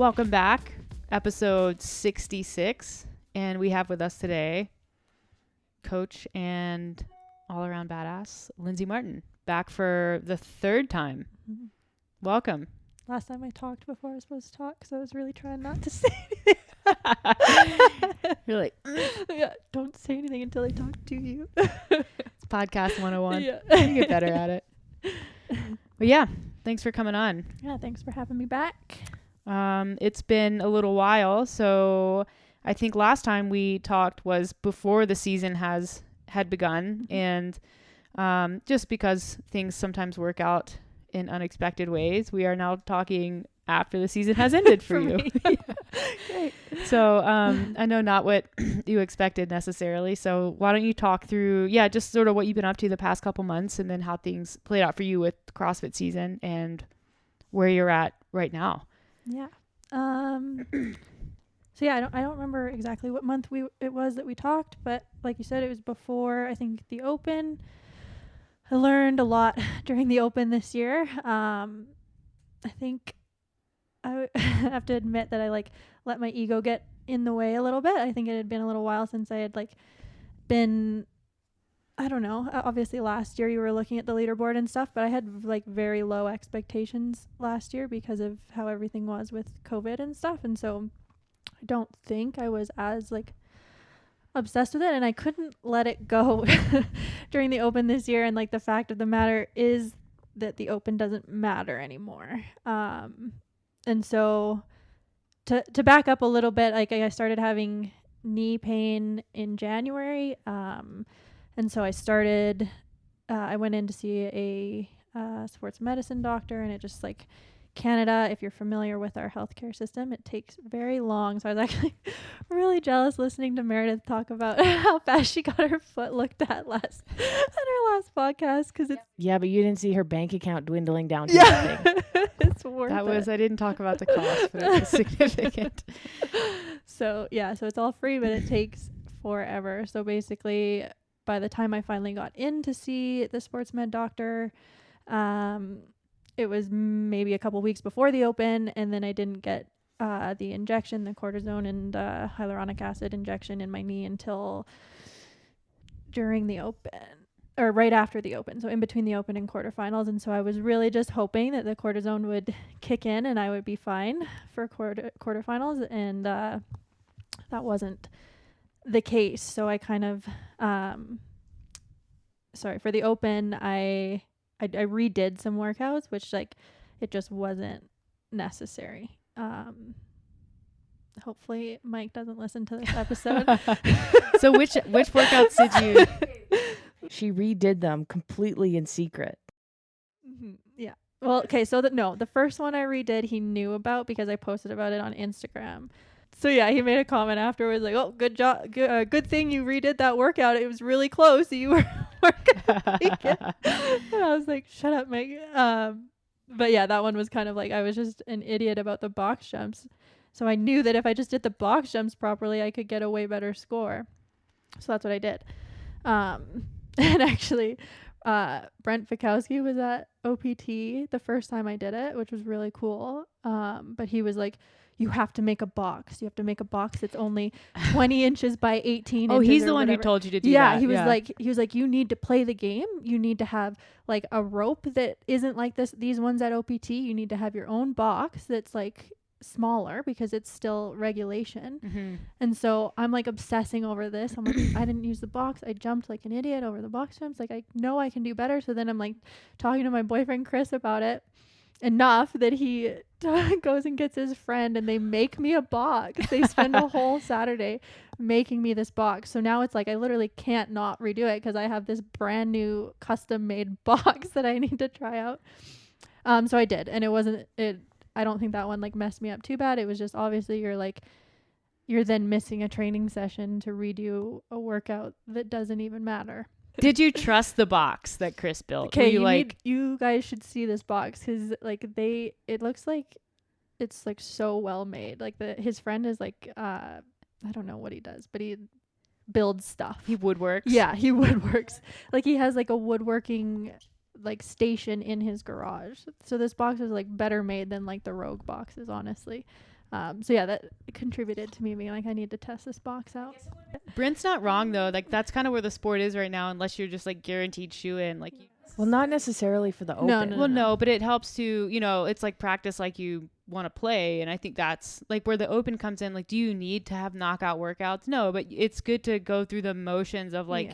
Welcome back, episode 66, and we have with us today coach and all-around badass Lynsey Martin, back for the third time. Mm-hmm. Welcome. Last time I talked before I was supposed to talk, so I was really trying not to say anything. You're like, yeah, don't say anything until I talk to you. it's podcast 101. Yeah. You get better at it. But yeah, thanks for coming on. Yeah, thanks for having me back. It's been a little while, so I think last time we talked was before the season had begun, and just because things sometimes work out in unexpected ways, we are now talking after the season has ended for you. Great. So I know not what you expected necessarily, so why don't you talk through just sort of what you've been up to the past couple months, and then how things played out for you with CrossFit season and where you're at right now. Yeah. So yeah, I don't remember exactly what month it was that we talked, but like you said, it was before, I think, the Open. I learned a lot during the Open this year. I think I have to admit that I let my ego get in the way a little bit. I think it had been a little while since I had been, I don't know, obviously last year you were looking at the leaderboard and stuff, but I had very low expectations last year because of how everything was with COVID and stuff. And so I don't think I was as obsessed with it, and I couldn't let it go during the Open this year. And the fact of the matter is that the Open doesn't matter anymore. And so to back up a little bit, I started having knee pain in January. And so I went in to see a sports medicine doctor, and it just Canada, if you're familiar with our healthcare system, it takes very long. So I was actually really jealous listening to Meredith talk about how fast she got her foot looked at her last podcast, because it's but you didn't see her bank account dwindling down to nothing. It's worth it. I didn't talk about the cost, but it was significant. So it's all free, but it takes forever. So basically, by the time I finally got in to see the sports med doctor, it was maybe a couple weeks before the Open, and then I didn't get the injection, the cortisone and hyaluronic acid injection in my knee until during the Open, or right after the Open, so in between the Open and quarterfinals. And so I was really just hoping that the cortisone would kick in and I would be fine for quarterfinals, and that wasn't the case. So I kind of for the Open, I redid some workouts, which it just wasn't necessary. Hopefully Mike doesn't listen to this episode. So which workouts did you? She redid them completely in secret. Mm-hmm. Yeah. Well, okay. So the first one I redid, he knew about because I posted about it on Instagram. So yeah, he made a comment afterwards oh, good job, good thing you redid that workout. It was really close. You were working. And I was like, shut up, Mike. But yeah, that one was kind of I was just an idiot about the box jumps. So I knew that if I just did the box jumps properly, I could get a way better score. So that's what I did. And actually, Brent Fikowski was at OPT the first time I did it, which was really cool. But he was you have to make a box. You have to make a box that's only 20 inches by 18 inches. Oh, he's the one who told you to do that. Yeah, he was like, you need to play the game. You need to have a rope that isn't like these ones at OPT. You need to have your own box that's smaller because it's still regulation. Mm-hmm. And so I'm obsessing over this. I'm I didn't use the box. I jumped like an idiot over the box jumps. I know I can do better. So then I'm talking to my boyfriend Chris about it enough that he goes and gets his friend, and they make me a box. They spend a whole Saturday making me this box. So now it's I literally can't not redo it because I have this brand new custom made box that I need to try out. So I did, and I don't think that one messed me up too bad. It was just obviously you're then missing a training session to redo a workout that doesn't even matter. Did you trust the box that Chris built? Okay, you guys should see this box because it looks like it's so well made. His friend is I don't know what he does, but he builds stuff. He woodworks. Yeah, he woodworks. He has a woodworking station in his garage. So this box is better made than the Rogue boxes, honestly. So yeah, that contributed to me being like, I need to test this box out. Brent's not wrong though. Like that's kind of where the sport is right now, unless you're just like guaranteed shoe in. Like, Well, not necessarily for the open. No. well, no, but it helps to, it's like practice like you want to play. And I think that's like where the open comes in. Like, do you need to have knockout workouts? No, but it's good to go through the motions of like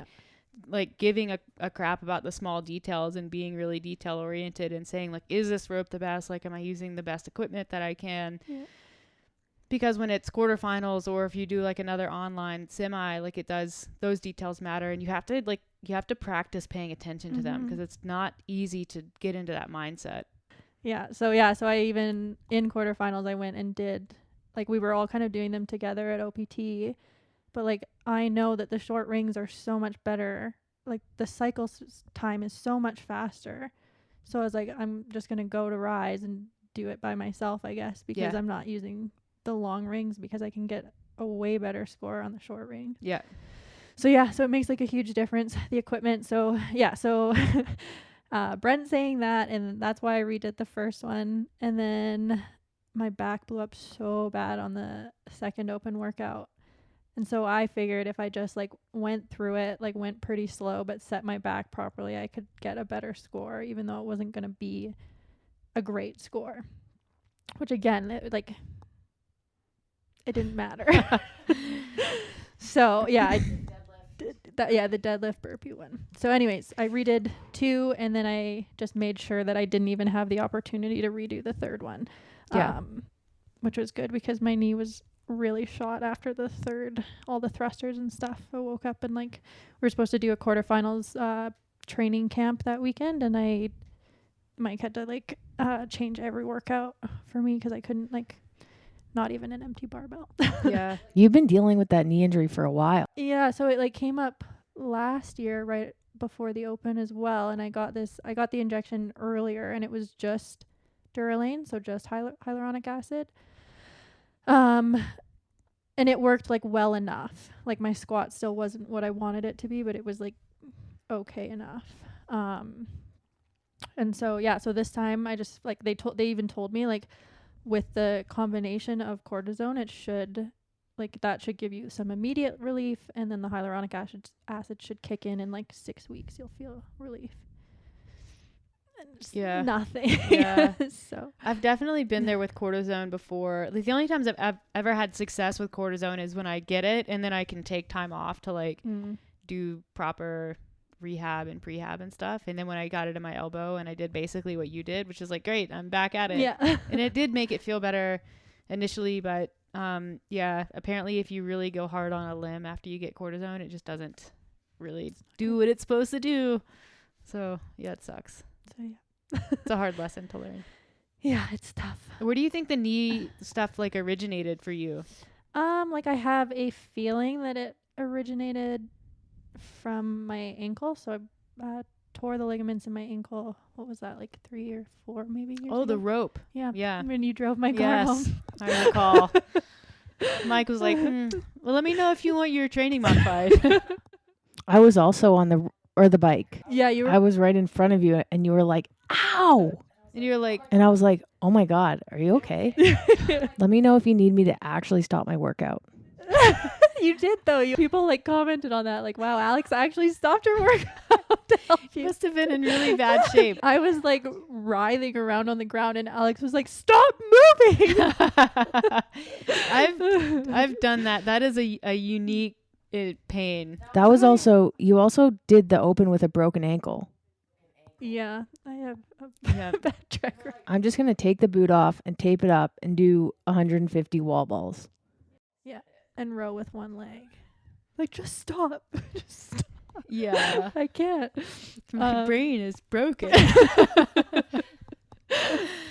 giving a crap about the small details and being really detail oriented and saying like, is this rope the best? Like, am I using the best equipment that I can? Yeah. Because when it's quarterfinals or if you do like another online semi, like those details matter, and you have to practice paying attention to them because it's not easy to get into that mindset. So I even in quarterfinals I went and did, like, we were all kind of doing them together at OPT, but like I know that the short rings are so much better, like the cycle time is so much faster, so I was like, I'm just gonna go to Rise and do it by myself, I guess, because I'm not using the long rings because I can get a way better score on the short ring. So it makes like a huge difference, the equipment. So Brent saying that, and that's why I redid the first one, and then my back blew up so bad on the second open workout, and so I figured if I just like went through it, like went pretty slow but set my back properly, I could get a better score, even though it wasn't going to be a great score, which again, it didn't matter. So the deadlift burpee one. So anyways, I redid 2, and then I just made sure that I didn't even have the opportunity to redo the third one. Which was good because my knee was really shot after the third, all the thrusters and stuff. I woke up and like we were supposed to do a quarterfinals training camp that weekend, and Mike had to like change every workout for me because I couldn't, like, not even an empty barbell. You've been dealing with that knee injury for a while. Yeah, so it like came up last year right before the open as well, and I got the injection earlier, and it was just Durolane, so just hyaluronic acid. And it worked like well enough. Like my squat still wasn't what I wanted it to be, but it was like okay enough. And so so this time I just like they even told me like with the combination of cortisone, it should give you some immediate relief, and then the hyaluronic acid should kick in like 6 weeks. You'll feel relief. And nothing. So I've definitely been there with cortisone before. Like the only times I've ever had success with cortisone is when I get it and then I can take time off to like do proper rehab and prehab and stuff. And then when I got it in my elbow and I did basically what you did, which is like, great, I'm back at it. And it did make it feel better initially, but apparently if you really go hard on a limb after you get cortisone, it just doesn't really do what it's supposed to do. So it sucks. So it's a hard lesson to learn. Yeah, it's tough. Where do you think the knee stuff like originated for you? Like I have a feeling that it originated from my ankle. So I tore the ligaments in my ankle. What was that, like 3 or 4 maybe years ago? The rope. Yeah. When you drove my car home. I recall. Mike was like, well, let me know if you want your training modified. I was also on the bike. Yeah, you were. I was right in front of you, and you were like, ow. And you were like, and I was like, oh my God, are you okay? Let me know if you need me to actually stop my workout. You did though. People like commented on that, like, wow, Alex actually stopped her workout to help you. Must have been in really bad shape. I was like writhing around on the ground, and Alex was like, stop moving. I've done that. That is a unique pain. That was also, you also did the open with a broken ankle. Yeah, I have a bad track record. I'm just going to take the boot off and tape it up and do 150 wall balls. Yeah, and row with one leg. Like, just stop. Just stop. Yeah. I can't. My brain is broken.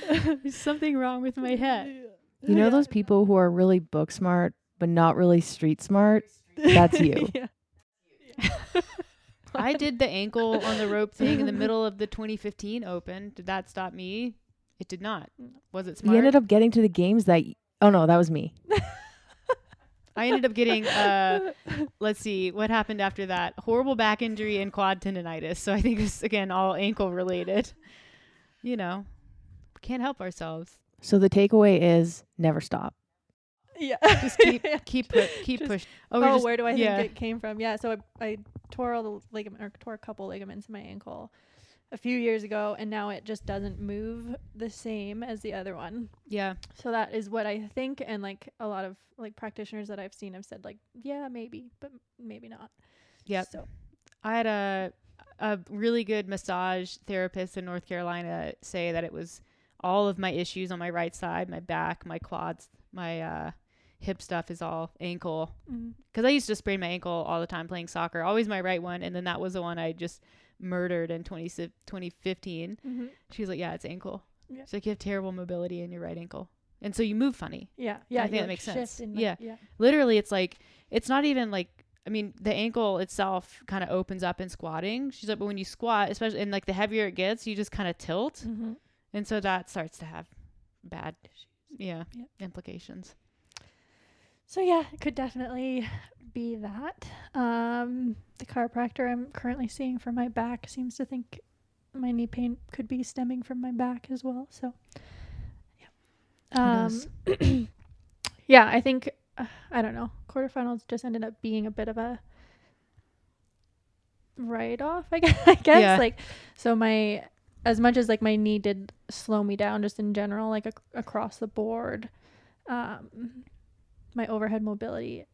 There's something wrong with my head. You know those people who are really book smart but not really street smart? That's you. Yeah. I did the ankle on the rope thing in the middle of the 2015 Open. Did that stop me? It did not. Was it smart? You ended up getting to the games oh no, that was me. I ended up getting, let's see, what happened after that? Horrible back injury and quad tendonitis. So I think it's, again, all ankle related. You know, we can't help ourselves. So the takeaway is never stop. Yeah. Just keep push. Oh, where do I yeah. think it came from? Yeah. So I tore all the ligament or tore a couple ligaments in my ankle a few years ago, and now it just doesn't move the same as the other one. Yeah. So that is what I think, and like a lot of like practitioners that I've seen have said like, yeah, maybe, but maybe not. Yep. So I had a really good massage therapist in North Carolina say that it was all of my issues on my right side, my back, my quads, my hip stuff is all ankle. Because I used to sprain my ankle all the time playing soccer, always my right one, and then that was the one I just murdered in 2015. She was like, yeah, it's ankle. Yeah. So you have terrible mobility in your right ankle, and so you move funny. Yeah. I think that makes sense. Yeah. Literally, it's like, it's not even like, I mean, the ankle itself kind of opens up in squatting. She's like, but when you squat, especially, and like the heavier it gets, you just kind of tilt, and so that starts to have bad implications. So yeah, it could definitely be that. The chiropractor I'm currently seeing for my back seems to think my knee pain could be stemming from my back as well. So yeah. Yeah, I think I don't know. Quarterfinals just ended up being a bit of a write-off, I guess. Yeah. Like, so as much as like my knee did slow me down just in general, like across the board, my overhead mobility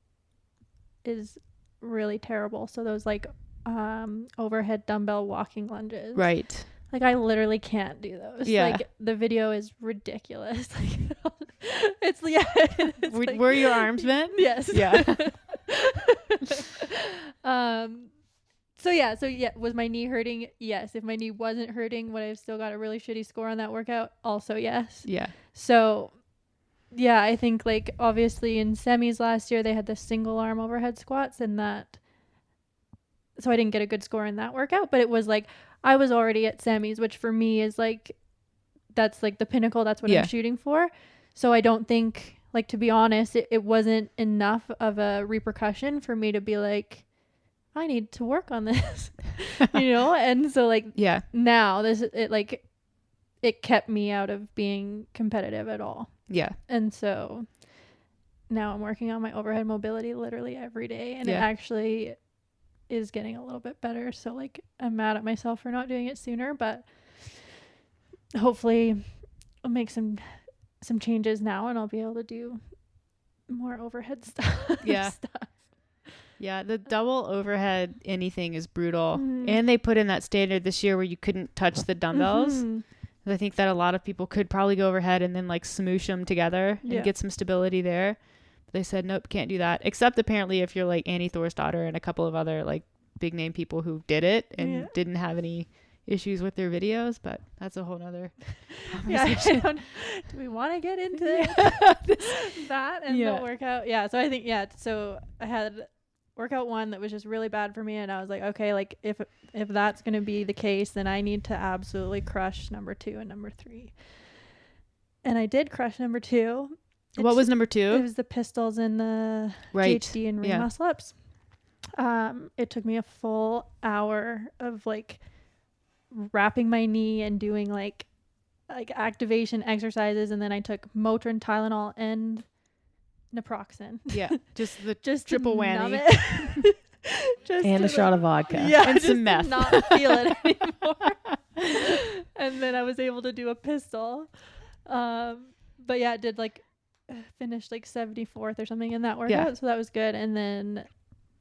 is really terrible. So those like overhead dumbbell walking lunges, Right. like I literally can't do those. Yeah. Like the video is ridiculous. Like it's like, Were your arms bent? Yes. Yeah. So yeah, was my knee hurting? Yes. If my knee wasn't hurting, would I have still got a really shitty score on that workout? Also yes. Yeah. So yeah, I think like obviously in semis last year they had the single arm overhead squats, and that, so I didn't get a good score in that workout, but it was like I was already at semis, which for me is like, that's like the pinnacle. That's what I'm shooting for. So I don't think, like, to be honest, it wasn't enough of a repercussion for me to be like, I need to work on this, And so like, now it kept me out of being competitive at all. Yeah. And so now I'm working on my overhead mobility literally every day, and it actually is getting a little bit better. So like, I'm mad at myself for not doing it sooner, but hopefully I'll make some changes now and I'll be able to do more overhead stuff. Yeah, the double overhead anything is brutal. And they put in that standard this year where you couldn't touch the dumbbells. I think that a lot of people could probably go overhead and then like smoosh them together and get some stability there. But they said, nope, can't do that. Except apparently if you're like Annie Thorsdottir and a couple of other like big name people who did it and didn't have any issues with their videos, but that's a whole nother conversation. Do we want to get into that and the workout? Yeah. So I think, so I had workout 1 that was just really bad for me, and I was like, okay, like if that's going to be the case, then I need to absolutely crush number 2 and number 3. And I did crush number 2. What was number 2? It was the pistols and the GHD and ring muscle ups. It took me a full hour of like wrapping my knee and doing like activation exercises, and then I took Motrin, Tylenol, and naproxen. Just triple whammy. And a shot of vodka. And some meth. Not feel it anymore. And then I was able to do a pistol. But yeah, it did like finish like 74th or something in that workout. So that was good. And then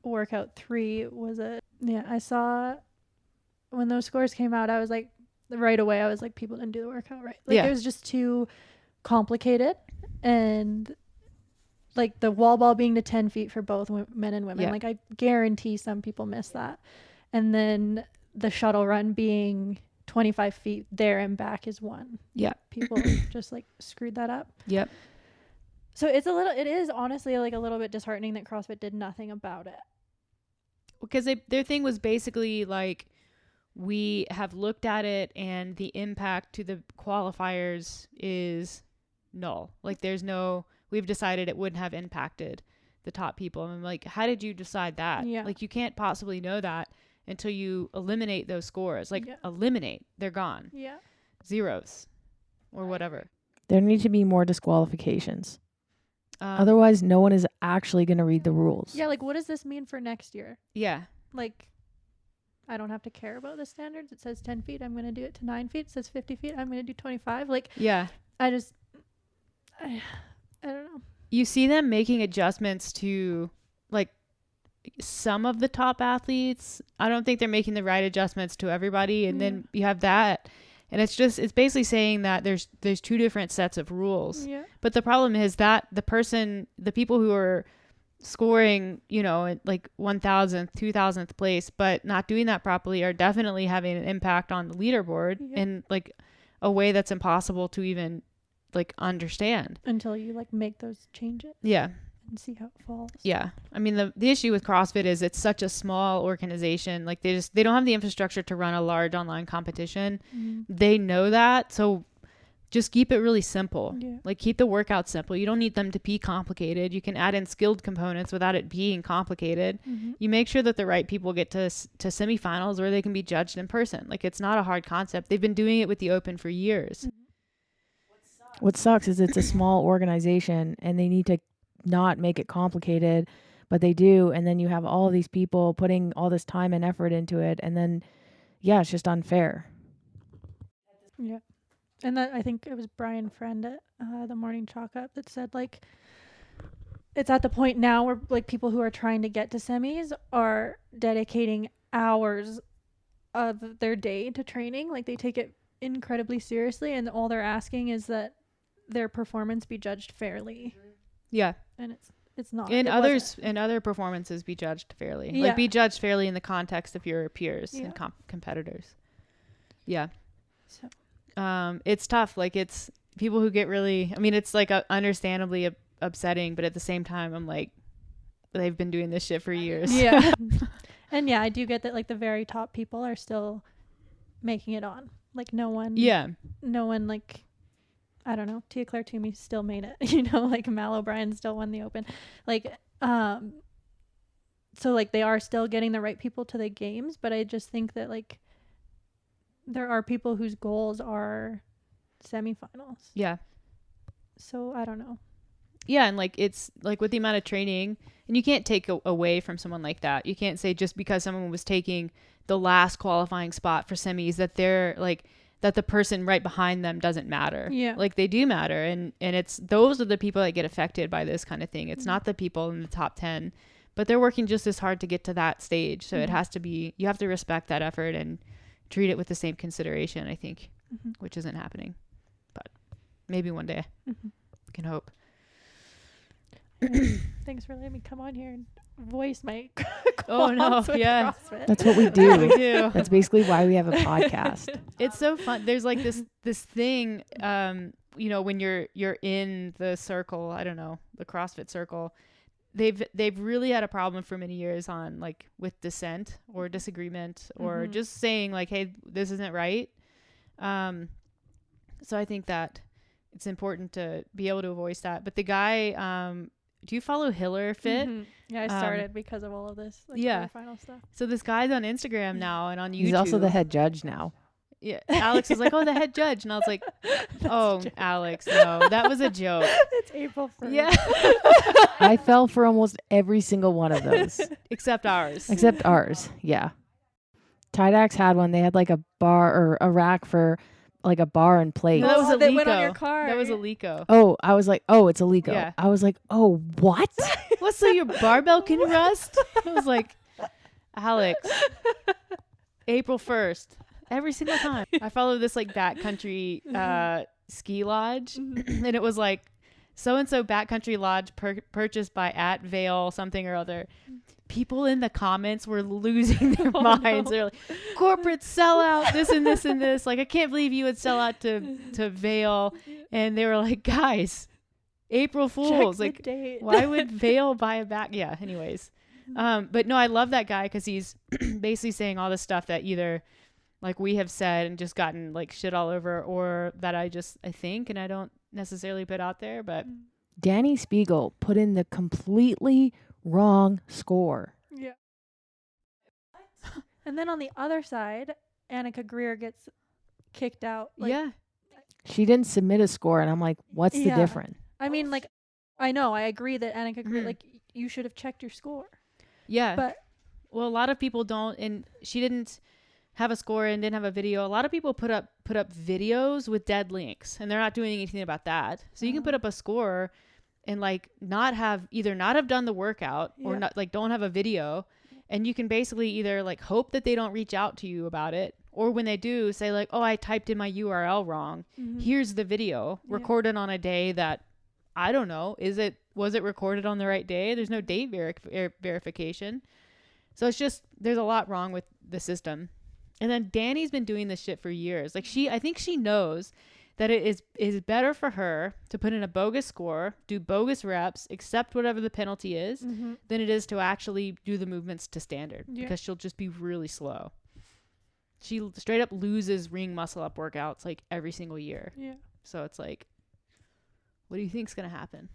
workout 3 was I saw when those scores came out, I was like, right away, I was like, people didn't do the workout right. Like it was just too complicated. And like the wall ball being to 10 feet for both men and women. Like I guarantee some people miss that. And then the shuttle run being 25 feet there and back is 1. Yeah. People just like screwed that up. Yep. So it is honestly like a little bit disheartening that CrossFit did nothing about it. Because their thing was basically like, we have looked at it and the impact to the qualifiers is null. Like we've decided it wouldn't have impacted the top people. And I'm like, how did you decide that? Like you can't possibly know that until you eliminate those scores. Like eliminate, they're gone. Zeros or whatever. There need to be more disqualifications. Otherwise, no one is actually going to read the rules. Yeah, like what does this mean for next year? Yeah. Like, I don't have to care about the standards. It says 10 feet. I'm going to do it to 9 feet. It says 50 feet. I'm going to do 25. Like, Yeah. I don't know. You see them making adjustments to like some of the top athletes. I don't think they're making the right adjustments to everybody. And then you have that. And it's basically saying that there's two different sets of rules. Yeah. But the problem is that the people who are scoring, like 1,000th, 2,000th place, but not doing that properly are definitely having an impact on the leaderboard in like a way that's impossible to even like understand. Until you like make those changes. Yeah. And see how it falls. Yeah. I mean, the issue with CrossFit is it's such a small organization. Like they don't have the infrastructure to run a large online competition. They know that. So just keep it really simple. Yeah. Like keep the workout simple. You don't need them to be complicated. You can add in skilled components without it being complicated. You make sure that the right people get to semifinals where they can be judged in person. Like it's not a hard concept. They've been doing it with the Open for years. What sucks is it's a small organization and they need to not make it complicated, but they do. And then you have all these people putting all this time and effort into it. And then, yeah, it's just unfair. Yeah. And that, I think it was Brian Friend at the Morning Chalk Up that said, like, it's at the point now where, like, people who are trying to get to semis are dedicating hours of their day to training. Like, they take it incredibly seriously, and all they're asking is that their performance be judged fairly. Yeah. And it's not. And other performances be judged fairly. Yeah. Like, be judged fairly in the context of your peers and competitors. Yeah. So. It's tough. Like it's people who get really, I mean, it's like understandably upsetting, but at the same time, I'm like, they've been doing this shit for years. Yeah. And yeah, I do get that like the very top people are still making it on. Like no one like, I don't know, Tia Claire Toomey still made it, like Mal O'Brien still won the Open. Like, so like they are still getting the right people to the games, but I just think that like, there are people whose goals are semifinals. Yeah. So I don't know. Yeah. And like, it's like with the amount of training, and you can't take away from someone like that. You can't say just because someone was taking the last qualifying spot for semis that they're like, that the person right behind them doesn't matter. Yeah. Like they do matter. And it's, those are the people that get affected by this kind of thing. It's not the people in the top 10, but they're working just as hard to get to that stage. So it has to be, you have to respect that effort and treat it with the same consideration, I think, which isn't happening, but maybe one day. We can hope. Thanks for letting me come on here and voice my oh no, yeah, CrossFit. That's what we do. we do. That's basically why we have a podcast. It's so fun. There's like this thing, when you're in the circle, I don't know, the CrossFit circle. They've really had a problem for many years on like with dissent or disagreement or just saying like, hey, this isn't right. So I think that it's important to be able to voice that. But the guy, do you follow Hiller Fit? Yeah, I started because of all of this. Like, final stuff. So this guy's on Instagram now and on YouTube. He's also the head judge now. Yeah, Alex was like, oh, the head judge. And I was like, oh, Alex, no, that was a joke. It's April 1st. Yeah. I fell for almost every single one of those. Except ours. Yeah. Tydax had one. They had like a bar or a rack for like a bar and plate. No, that was a that Lico. went on your car. That was a Lico. Oh, I was like, oh, it's a Lico. Yeah. I was like, oh, what? What, so your barbell can rust? I was like, Alex, April 1st. Every single time. I follow this like backcountry ski lodge, and it was like so-and-so backcountry lodge purchased by @Vale something or other. People in the comments were losing their minds. They're like, corporate sellout, this and this and this. Like, I can't believe you would sell out to Vale. And they were like, guys, April Fools. Check like, the date. Why would Vale buy a back? Yeah, anyways. But no, I love that guy because he's basically saying all this stuff that either like we have said and just gotten like shit all over, or that I think and I don't necessarily put out there. But Danny Spiegel put in the completely wrong score. Yeah. And then on the other side, Annika Greer gets kicked out. Like, She didn't submit a score, and I'm like, what's the difference? I mean, like, I know, I agree that Annika, Mhm. like, you should have checked your score. Yeah. But Well, a lot of people don't, and she didn't have a score and didn't have a video. A lot of people put up videos with dead links, and they're not doing anything about that. So you can put up a score and like not have done the workout or not, like, don't have a video, and you can basically either like hope that they don't reach out to you about it, or when they do, say like, oh, I typed in my URL wrong. Here's the video recorded on a day that I don't know. Was it recorded on the right day? There's no date verification. So it's just, there's a lot wrong with the system. And then Danny's been doing this shit for years. Like, I think she knows that it is better for her to put in a bogus score, do bogus reps, accept whatever the penalty is, than it is to actually do the movements to standard, because she'll just be really slow. She straight up loses ring muscle up workouts like every single year. Yeah. So it's like, what do you think's going to happen?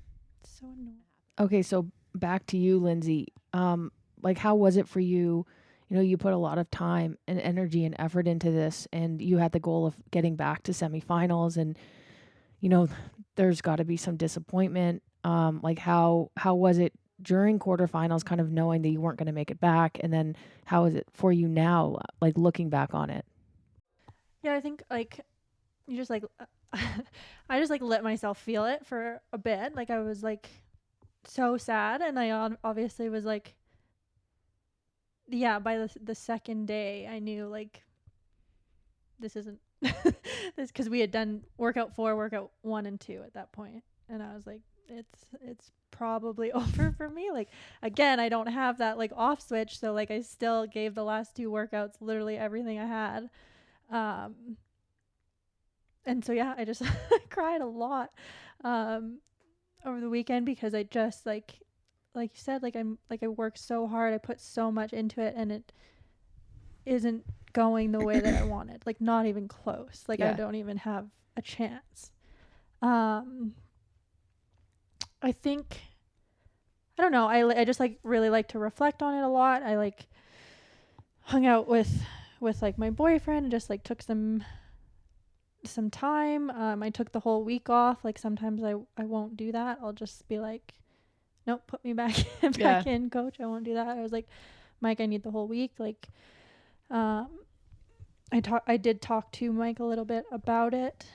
So annoying. Okay, so back to you, Lynsey. Like, how was it for you? You know, you put a lot of time and energy and effort into this, and you had the goal of getting back to semifinals, and, you know, there's got to be some disappointment. Like, how was it during quarterfinals, kind of knowing that you weren't going to make it back, and then how is it for you now, like, looking back on it? Yeah, I think, like, you just, like, I just, like, let myself feel it for a bit. Like, I was, like, so sad, and I obviously was, like, yeah, by the second day, I knew, like, this isn't this, because we had done workout 4, workout 1 and 2 at that point, and I was like, it's probably over for me. Like, again, I don't have that, like, off switch, so, like, I still gave the last 2 workouts literally everything I had, and so yeah, I just cried a lot over the weekend, because I just, like you said, like, I worked so hard, I put so much into it, and it isn't going the way that I wanted. Like, not even close. Like, I don't even have a chance. I think, I don't know, I just, like, really like to reflect on it a lot. I, like, hung out with like my boyfriend and just, like, took some time. I took the whole week off. Like, sometimes I won't do that. I'll just be like, nope, put me back in, coach. I won't do that. I was like, Mike, I need the whole week. Like, I did talk to Mike a little bit about it.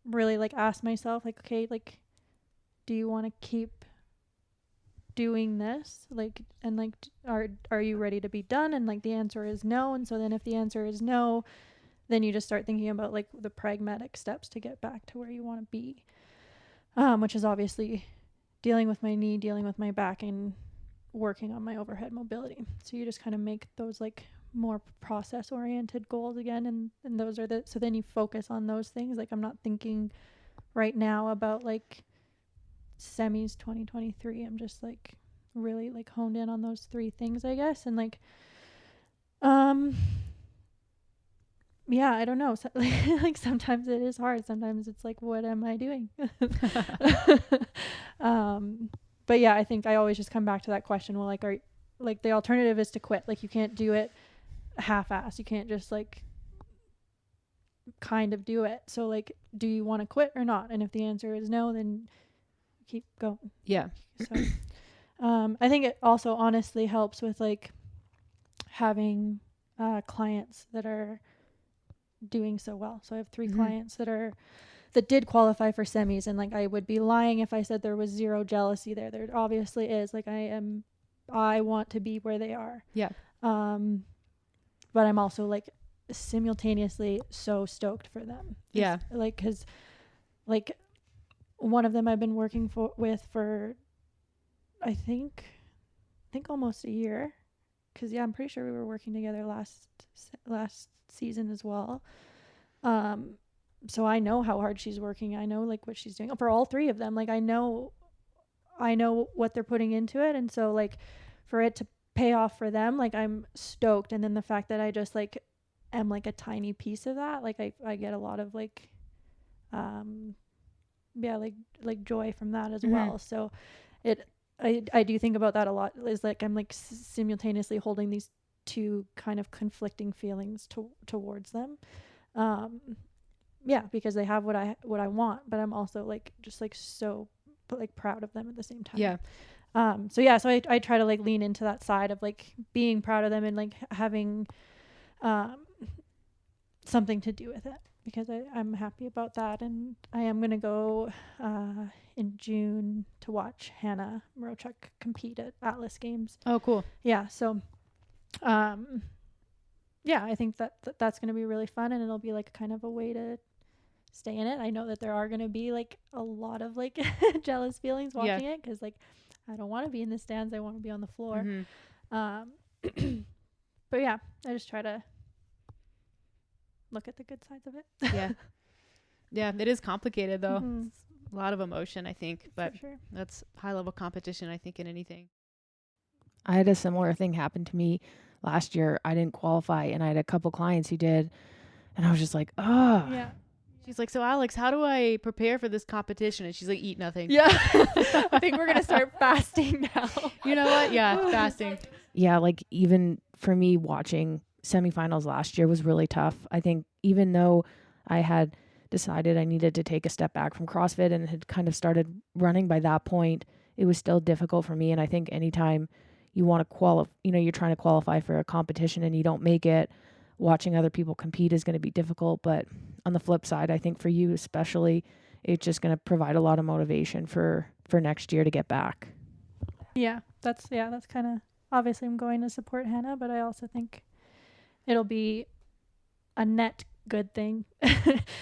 Really, like, asked myself, like, okay, like, do you want to keep doing this? Like, and, like, are you ready to be done? And, like, the answer is no. And so then if the answer is no, then you just start thinking about, like, the pragmatic steps to get back to where you want to be, which is obviously dealing with my knee, dealing with my back, and working on my overhead mobility. So you just kind of make those, like, more process oriented goals again, and those are so then you focus on those things. Like, I'm not thinking right now about, like, semis 2023. I'm just, like, really, like, honed in on those 3 things, I guess. And, like, yeah, I don't know. So, like, sometimes it is hard. Sometimes it's like, what am I doing? But yeah, I think I always just come back to that question. Well, like, the alternative is to quit. Like, you can't do it half-assed. You can't just, like, kind of do it. So, like, do you want to quit or not? And if the answer is no, then keep going. Yeah. So, I think it also honestly helps with, like, having clients that are doing so well. So I have 3 clients that did qualify for semis, and, like, I would be lying if I said there was zero jealousy there. There obviously is. Like, I want to be where they are. Yeah. But I'm also, like, simultaneously so stoked for them. Yeah. Like, cause, like, one of them I've been working with for I think almost a year. 'Cause yeah, I'm pretty sure we were working together last season as well. So I know how hard she's working. I know, like, what she's doing for all 3 of them. Like, I know what they're putting into it. And so, like, for it to pay off for them, like, I'm stoked. And then the fact that I just, like, am, like, a tiny piece of that, like, I get a lot of, like, yeah, like joy from that as well. So I do think about that a lot. Is, like, I'm, like, simultaneously holding these 2 kind of conflicting feelings towards them. Yeah, because they have what I want, but I'm also, like, just, like, so but like proud of them at the same time. Yeah. So I try to like lean into that side of like being proud of them and like having something to do with it, because I'm happy about that. And I am going to go in June to watch Hannah Morochuk compete at Atlas Games. Oh, cool. Yeah. So, I think that's going to be really fun, and it'll be like kind of a way to stay in it. I know that there are going to be like a lot of like jealous feelings watching it, because like I don't want to be in the stands. I want to be on the floor. Mm-hmm. But yeah, I just try to look at the good sides of it. Yeah. Yeah. It is complicated though. Mhm. A lot of emotion, I think, but For sure. that's high level competition, I think, in anything. I had a similar thing happen to me last year. I didn't qualify, and I had a couple clients who did, and I was just like, oh. Yeah. She's like, so Alex, how do I prepare for this competition? And she's like, eat nothing. Yeah. I think we're going to start fasting now. You know what? Yeah, fasting. Yeah, like even for me, watching semifinals last year was really tough. I think even though I had decided I needed to take a step back from CrossFit and had kind of started running by that point, it was still difficult for me. And I think anytime you want to qualify, you're trying to qualify for a competition and you don't make it, watching other people compete is going to be difficult. But on the flip side, I think for you especially, it's just going to provide a lot of motivation for next year to get back. Yeah, that's kind of, obviously I'm going to support Hannah, but I also think it'll be a net good thing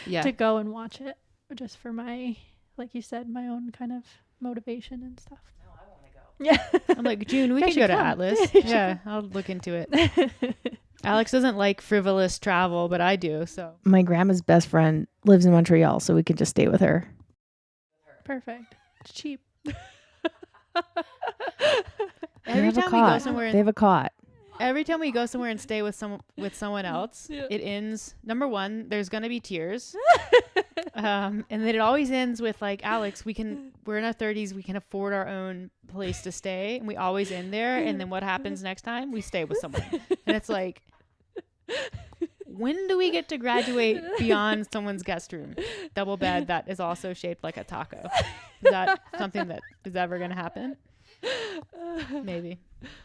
Yeah. to go and watch it, just for my, like you said, my own kind of motivation and stuff. No, I want to go. Yeah. I'm like, June, we You can should go to come. Atlas. You should Yeah, I'll look into it. Alex doesn't like frivolous travel, but I do. So My grandma's best friend lives in Montreal, so we could just stay with her. Perfect. It's cheap. every time we go somewhere, They have a cot. every time we go somewhere and stay with someone else, Yeah. it ends. Number one, there's gonna be tears, and then it always ends with like, Alex, we're in our 30s, we can afford our own place to stay, and we always end there. And then what happens next time? We stay with someone, and it's like, when do we get to graduate beyond someone's guest room? Double bed that is also shaped like a taco. Is that something that is ever going to happen?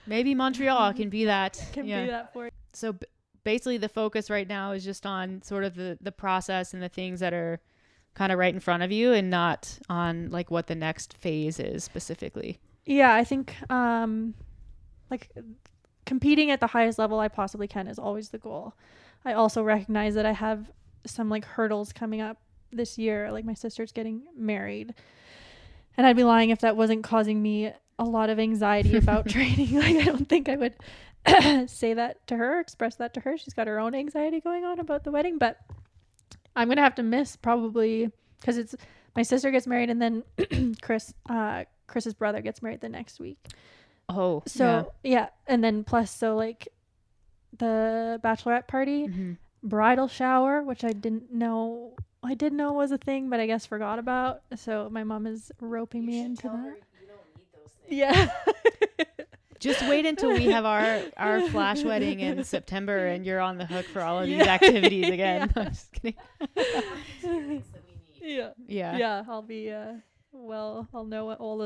Maybe Montreal can be that. Can Yeah. be that for you. So basically the focus right now is just on sort of the process and the things that are kind of right in front of you, and not on like what the next phase is specifically. Yeah, I think like competing at the highest level I possibly can is always the goal. I also recognize that I have some like hurdles coming up this year. Like my sister's getting married, and I'd be lying if that wasn't causing me a lot of anxiety about training. Like I don't think I would say that to her, express that to her. She's got her own anxiety going on about the wedding, but I'm gonna have to miss probably, because it's my sister gets married and then Chris's brother gets married the next week. Oh, So yeah, and then plus so like the bachelorette party, Mm-hmm. bridal shower, which I did know was a thing, but I guess forgot about. So my mom is roping me into that. You don't need those things. Yeah. Just wait until we have our flash wedding in September, and you're on the hook for all of these activities again. Yeah. I'm just kidding. Yeah. Yeah. Yeah. I'll be I'll know what all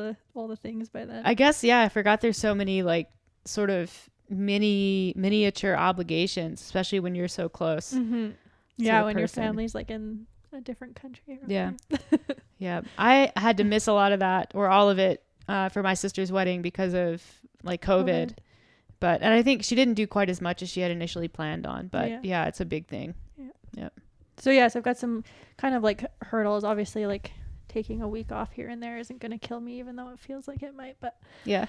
the things by then. I guess, yeah, I forgot there's so many like sort of miniature obligations, especially when you're so close. Mm-hmm. to Yeah, the when your person. family's like in a different country. Or Yeah. something. Yeah. I had to miss a lot of that, or all of it, for my sister's wedding because of like COVID. And I think she didn't do quite as much as she had initially planned on, but yeah, it's a big thing. So yes, I've got some kind of like hurdles. Obviously, like taking a week off here and there isn't going to kill me, even though it feels like it might. But Yeah.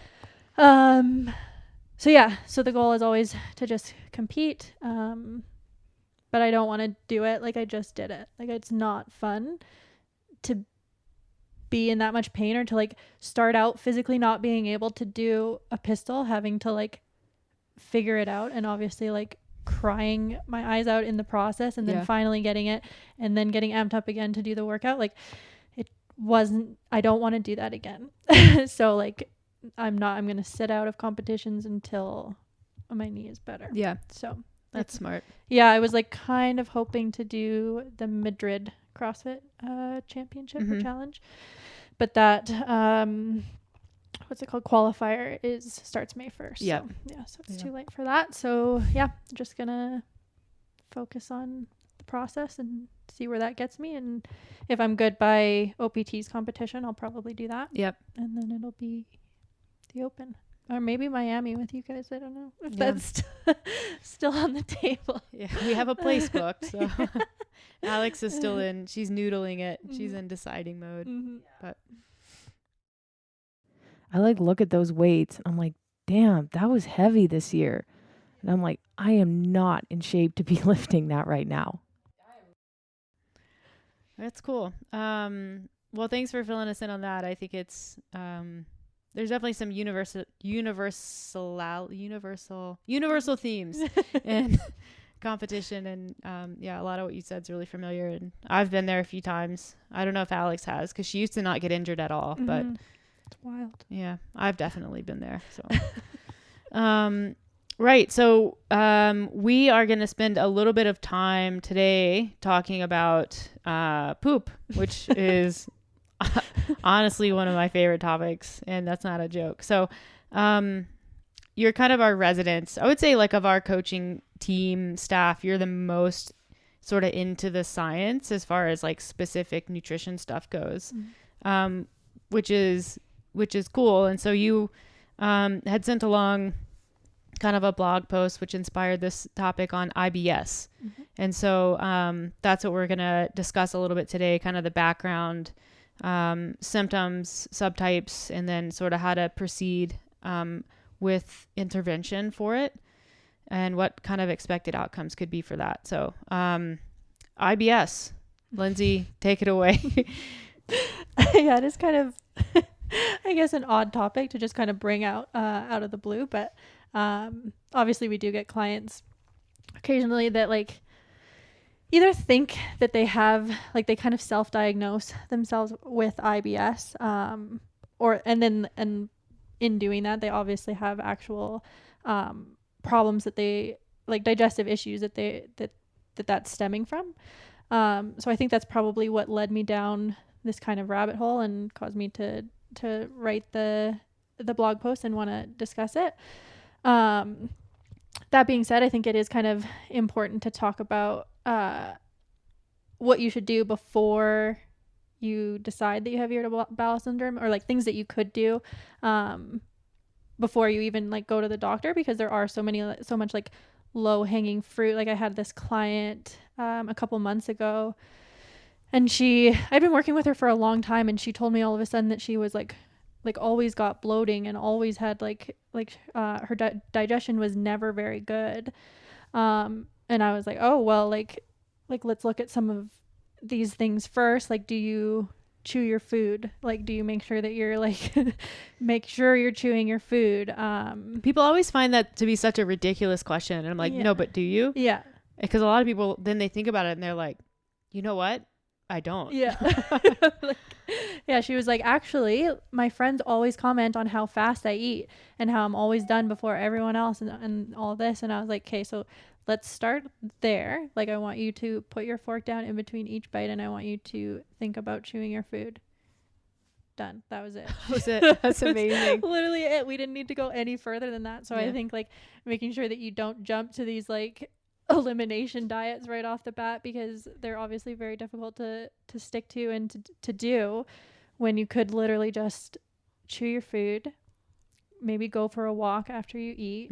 So yeah, so the goal is always to just compete. But I don't want to do it like I just did it. Like it's not fun to be in that much pain, or to like start out physically not being able to do a pistol, having to like figure it out, and obviously like crying my eyes out in the process, and then finally getting it, and then getting amped up again to do the workout. Like I don't want to do that again. So like I'm going to sit out of competitions until my knee is better. Yeah. So That's smart. yeah, I was like kind of hoping to do the Madrid CrossFit championship or challenge, but that what's it called, qualifier starts May 1st. Yeah. So, yeah, so it's too late for that. So yeah, just gonna focus on the process and see where that gets me, and if I'm good by OPT's competition, I'll probably do that. Yep. And then it'll be the Open, or maybe Miami with you guys. I don't know if Yeah. that's still on the table. Yeah, we have a place booked, so Alex is still in. She's noodling it. She's in deciding mode. Mm-hmm. But I like look at those weights. I'm like, damn, that was heavy this year. And I'm like, I am not in shape to be lifting that right now. that's cool. Well, thanks for filling us in on that. I think it's there's definitely some universal themes in competition, and yeah, a lot of what you said is really familiar, and I've been there a few times. I don't know if Alex has, because she used to not get injured at all, but It's wild. yeah, I've definitely been there. So right, so we are going to spend a little bit of time today talking about poop, which is honestly one of my favorite topics, and that's not a joke. So you're kind of our residents. I would say, like, of our coaching team staff, you're the most sort of into the science as far as like specific nutrition stuff goes, which is cool. And so you had sent along kind of a blog post which inspired this topic on IBS. And so that's what we're going to discuss a little bit today, kind of the background, symptoms, subtypes, and then sort of how to proceed with intervention for it, and what kind of expected outcomes could be for that. So IBS, Lynsey, take it away. Yeah, it is kind of I guess an odd topic to just kind of bring out of the blue, but obviously we do get clients occasionally that like either think that they have, like, they kind of self-diagnose themselves with IBS, and in doing that they obviously have actual problems that they, like, digestive issues that's stemming from. So I think that's probably what led me down this kind of rabbit hole and caused me to write the blog post and want to discuss it. That being said, I think it is kind of important to talk about what you should do before you decide that you have irritable bowel syndrome, or like things that you could do before you even like go to the doctor, because there are so much like low hanging fruit. Like I had this client a couple months ago, and I'd been working with her for a long time, and she told me all of a sudden that she was like always got bloating and always had her digestion was never very good. And I was like, oh, well, like let's look at some of these things first. Like, do you chew your food? Like, do you make sure that you're like make sure you're chewing your food? People always find that to be such a ridiculous question, and I'm like, no, but do you? Yeah, because a lot of people then they think about it and they're like, you know what, I don't. Yeah. Yeah, she was like, actually, my friends always comment on how fast I eat and how I'm always done before everyone else and all this. And I was like, okay, so let's start there. Like, I want you to put your fork down in between each bite, and I want you to think about chewing your food. Done. That was it. That's amazing. Literally it. We didn't need to go any further than that. So yeah. I think like making sure that you don't jump to these like elimination diets right off the bat, because they're obviously very difficult to stick to and to do, when you could literally just chew your food, maybe go for a walk after you eat.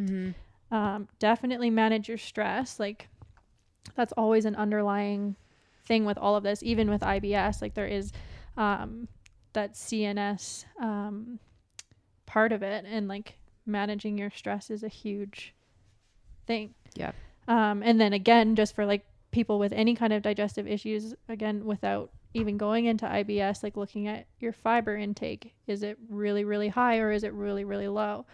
Definitely manage your stress. Like, that's always an underlying thing with all of this, even with IBS. Like, there is that CNS part of it, and like managing your stress is a huge thing. Yeah. And then again, just for like people with any kind of digestive issues, again, without even going into IBS, like looking at your fiber intake. Is it really, really high, or is it really, really low?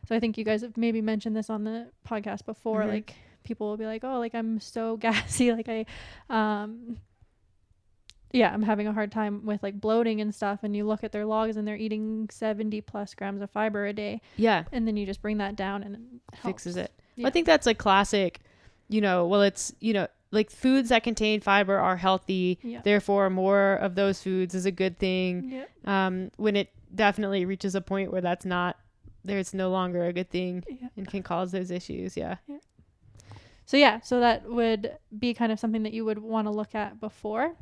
So I think you guys have maybe mentioned this on the podcast before. Like, people will be like, oh, like I'm so gassy. Like I'm having a hard time with like bloating and stuff. And you look at their logs and they're eating 70 plus grams of fiber a day. Yeah. And then you just bring that down and it helps. Fixes it. Yeah. I think that's like classic, well, it's, like foods that contain fiber are healthy. Yeah. Therefore, more of those foods is a good thing. Yeah. When it definitely reaches a point where that's not, there's no longer a good thing Yeah. and can cause those issues. Yeah. So yeah, so that would be kind of something that you would want to look at before.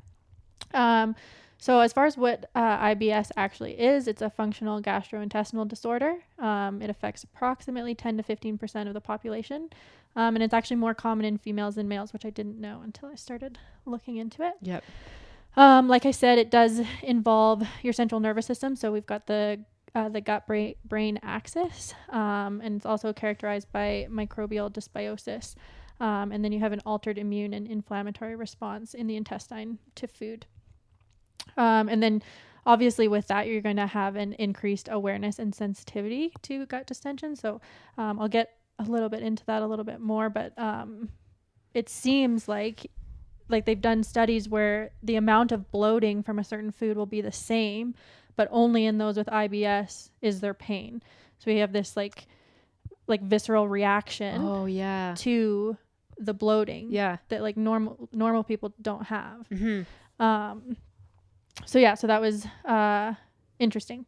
So as far as what IBS actually is, it's a functional gastrointestinal disorder. It affects approximately 10 to 15% of the population. And it's actually more common in females than males, which I didn't know until I started looking into it. Yep. Like I said, it does involve your central nervous system. So we've got the gut-brain axis, and it's also characterized by microbial dysbiosis. And then you have an altered immune and inflammatory response in the intestine to food. And then obviously with that, you're going to have an increased awareness and sensitivity to gut distension. So I'll get a little bit into that a little bit more, but it seems like they've done studies where the amount of bloating from a certain food will be the same, but only in those with IBS is there pain. So we have this like visceral reaction to the bloating that like normal people don't have. So that was interesting.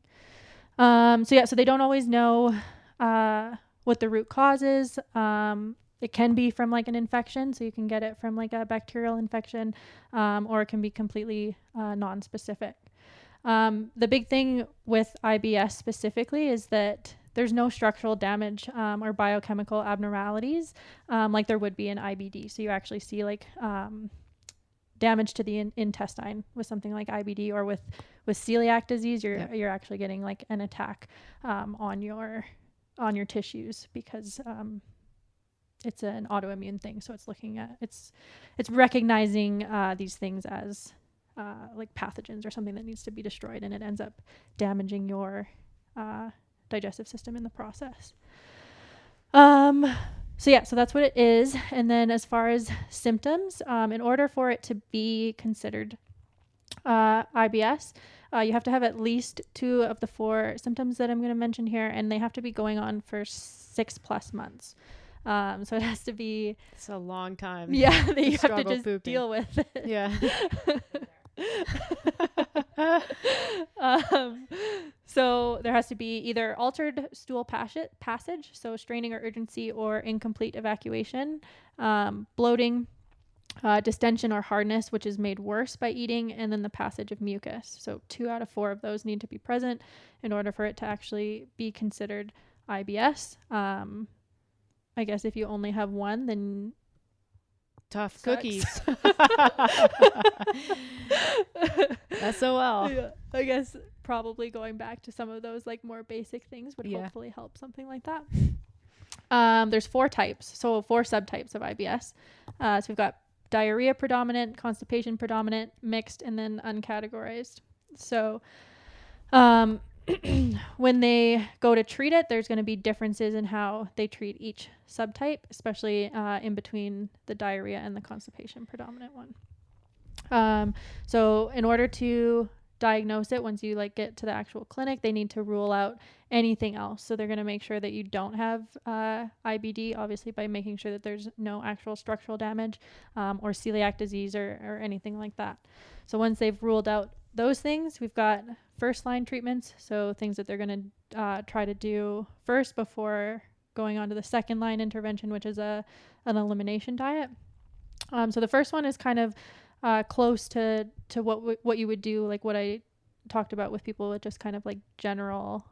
So they don't always know what the root cause is. It can be from like an infection, so you can get it from like a bacterial infection, or it can be completely non-specific. The big thing with IBS specifically is that there's no structural damage or biochemical abnormalities like there would be in IBD. So you actually see like damage to the intestine with something like IBD, or with celiac disease, you're actually getting like an attack on your tissues because it's an autoimmune thing. So it's looking at it's recognizing these things as like pathogens or something that needs to be destroyed, and it ends up damaging your digestive system in the process. So that's what it is. And then as far as symptoms, in order for it to be considered IBS, you have to have at least 2 of the 4 symptoms that I'm going to mention here, and they have to be going on for 6+ months. So it has to be... It's a long time. Yeah, that you have to just deal with it. Yeah. So there has to be either altered stool passage, so straining or urgency, or incomplete evacuation, bloating, distension or hardness, which is made worse by eating, and then the passage of mucus. So 2 out of 4 of those need to be present in order for it to actually be considered IBS. I guess if you only have one, then tough cookies. SOL. Yeah, I guess probably going back to some of those like more basic things would hopefully help something like that. There's 4 types, so 4 subtypes of IBS. So we've got diarrhea predominant, constipation predominant, mixed, and then uncategorized. So when they go to treat it, there's going to be differences in how they treat each subtype, especially in between the diarrhea and the constipation predominant one. So in order to diagnose it, once you like get to the actual clinic, they need to rule out anything else. So they're going to make sure that you don't have IBD, obviously by making sure that there's no actual structural damage or celiac disease or anything like that. So once they've ruled out those things, we've got first line treatments, so things that they're going to try to do first before going on to the second line intervention, which is an elimination diet. So the first one is kind of close to what you would do, like what I talked about with people with just kind of like general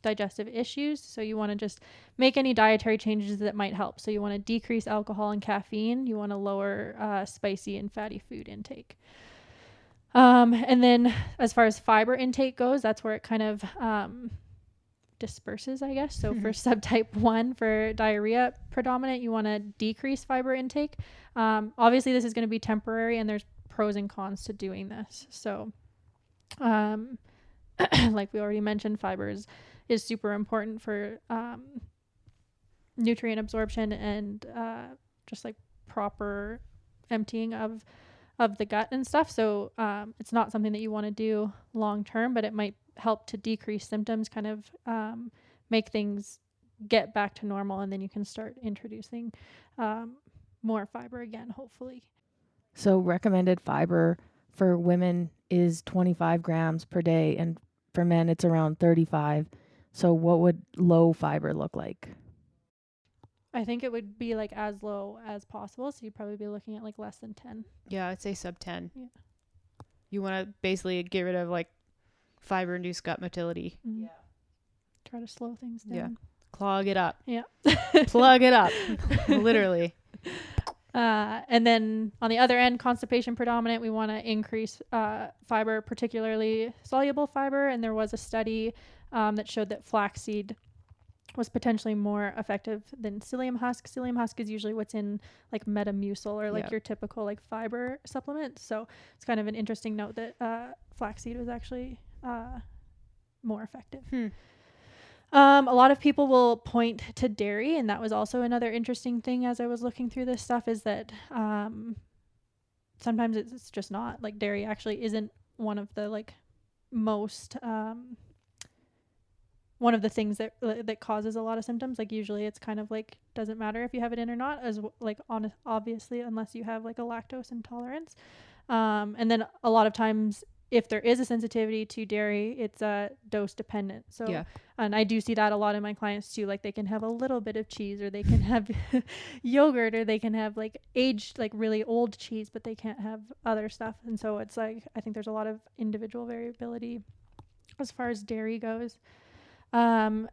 digestive issues. So you want to just make any dietary changes that might help. So you want to decrease alcohol and caffeine. You want to lower spicy and fatty food intake. And then as far as fiber intake goes, that's where it kind of disperses, I guess. So for subtype 1, for diarrhea predominant, you want to decrease fiber intake. Obviously, this is going to be temporary, and there's pros and cons to doing this. So like we already mentioned, fiber is super important for nutrient absorption and just like proper emptying of the gut and stuff. So it's not something that you want to do long term, but it might help to decrease symptoms, kind of make things get back to normal, and then you can start introducing more fiber again, hopefully. So recommended fiber for women is 25 grams per day, and for men it's around 35. So what would low fiber look like? I think it would be like as low as possible. So you'd probably be looking at like less than 10. Yeah, I'd say sub 10. Yeah. You want to basically get rid of like fiber-induced gut motility. Yeah. Try to slow things down. Yeah. Clog it up. Yeah. Plug it up. Literally. And then on the other end, constipation predominant, we want to increase fiber, particularly soluble fiber. And there was a study that showed that flaxseed was potentially more effective than psyllium husk. Psyllium husk is usually what's in like Metamucil or like your typical like fiber supplement. So it's kind of an interesting note that flaxseed was actually more effective. A lot of people will point to dairy, and that was also another interesting thing as I was looking through this stuff, is that sometimes it's just not. Like dairy actually isn't one of the like most one of the things that causes a lot of symptoms. Like usually it's kind of like doesn't matter if you have it in or not, as like obviously unless you have like a lactose intolerance. And then a lot of times if there is a sensitivity to dairy, it's dose dependent. So and I do see that a lot in my clients too. Like they can have a little bit of cheese, or they can have yogurt, or they can have like aged, like really old cheese, but they can't have other stuff. And so it's like, I think there's a lot of individual variability as far as dairy goes. And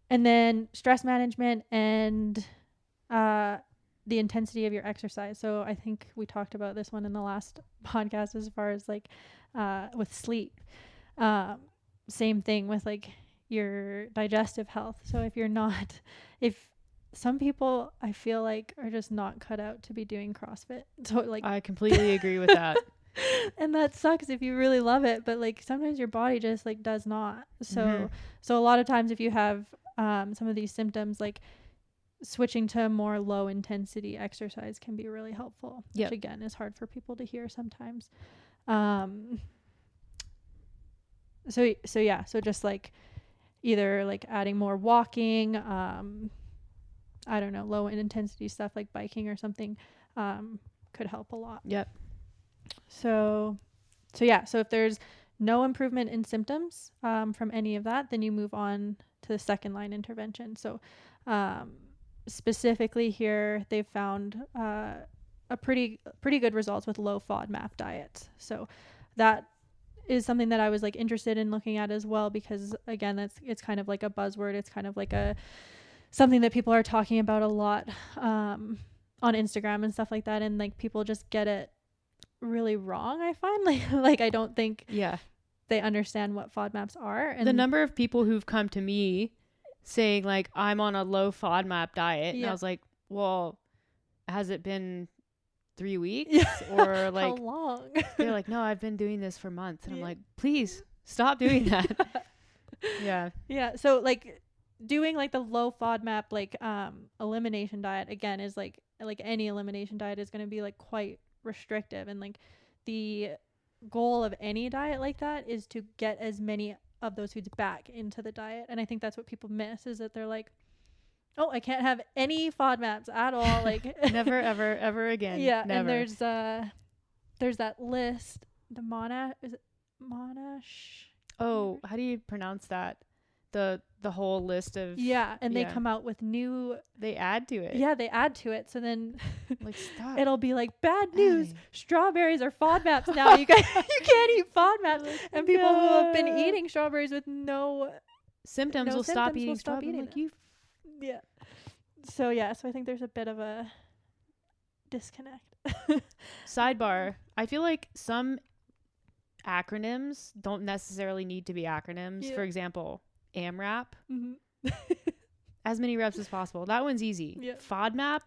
then stress management and the intensity of your exercise. So I think we talked about this one in the last podcast as far as like with sleep. Same thing with like your digestive health. So if some people I feel like are just not cut out to be doing CrossFit. So like I completely agree with that. And that sucks if you really love it, but like sometimes your body just like does not. So so a lot of times if you have some of these symptoms, like switching to more low intensity exercise can be really helpful, which again is hard for people to hear sometimes. So just like either like adding more walking, I don't know, low intensity stuff like biking or something could help a lot. So if there's no improvement in symptoms from any of that, then you move on to the second line intervention. So specifically here, they've found a pretty good results with low FODMAP diets. So that is something that I was like interested in looking at as well, because again, it's kind of like a buzzword. It's kind of like something that people are talking about a lot on Instagram and stuff like that, and like people just get it really wrong. I find like I don't think they understand what FODMAPs are, and the number of people who've come to me saying like I'm on a low FODMAP diet, and I was like, well, has it been 3 weeks or like how long? They're like, no, I've been doing this for months, and I'm like, please stop doing that. So like doing like the low FODMAP like elimination diet again is like any elimination diet is going to be like quite restrictive, and like the goal of any diet like that is to get as many of those foods back into the diet. And I think that's what people miss, is that they're like, oh, I can't have any FODMAPs at all, like never ever again. Never. And there's that list, the Monash, oh, how do you pronounce that? The whole list of and they come out with they add to it. So then like stop, it'll be like, bad news, strawberries are FODMAPs now. You guys, you can't eat FODMAPs. And people who have been eating strawberries with no symptoms will stop eating strawberries. Like you so I think there's a bit of a disconnect. Sidebar, I feel like some acronyms don't necessarily need to be acronyms. For example, AMRAP. As many reps as possible. That one's easy. FODMAP.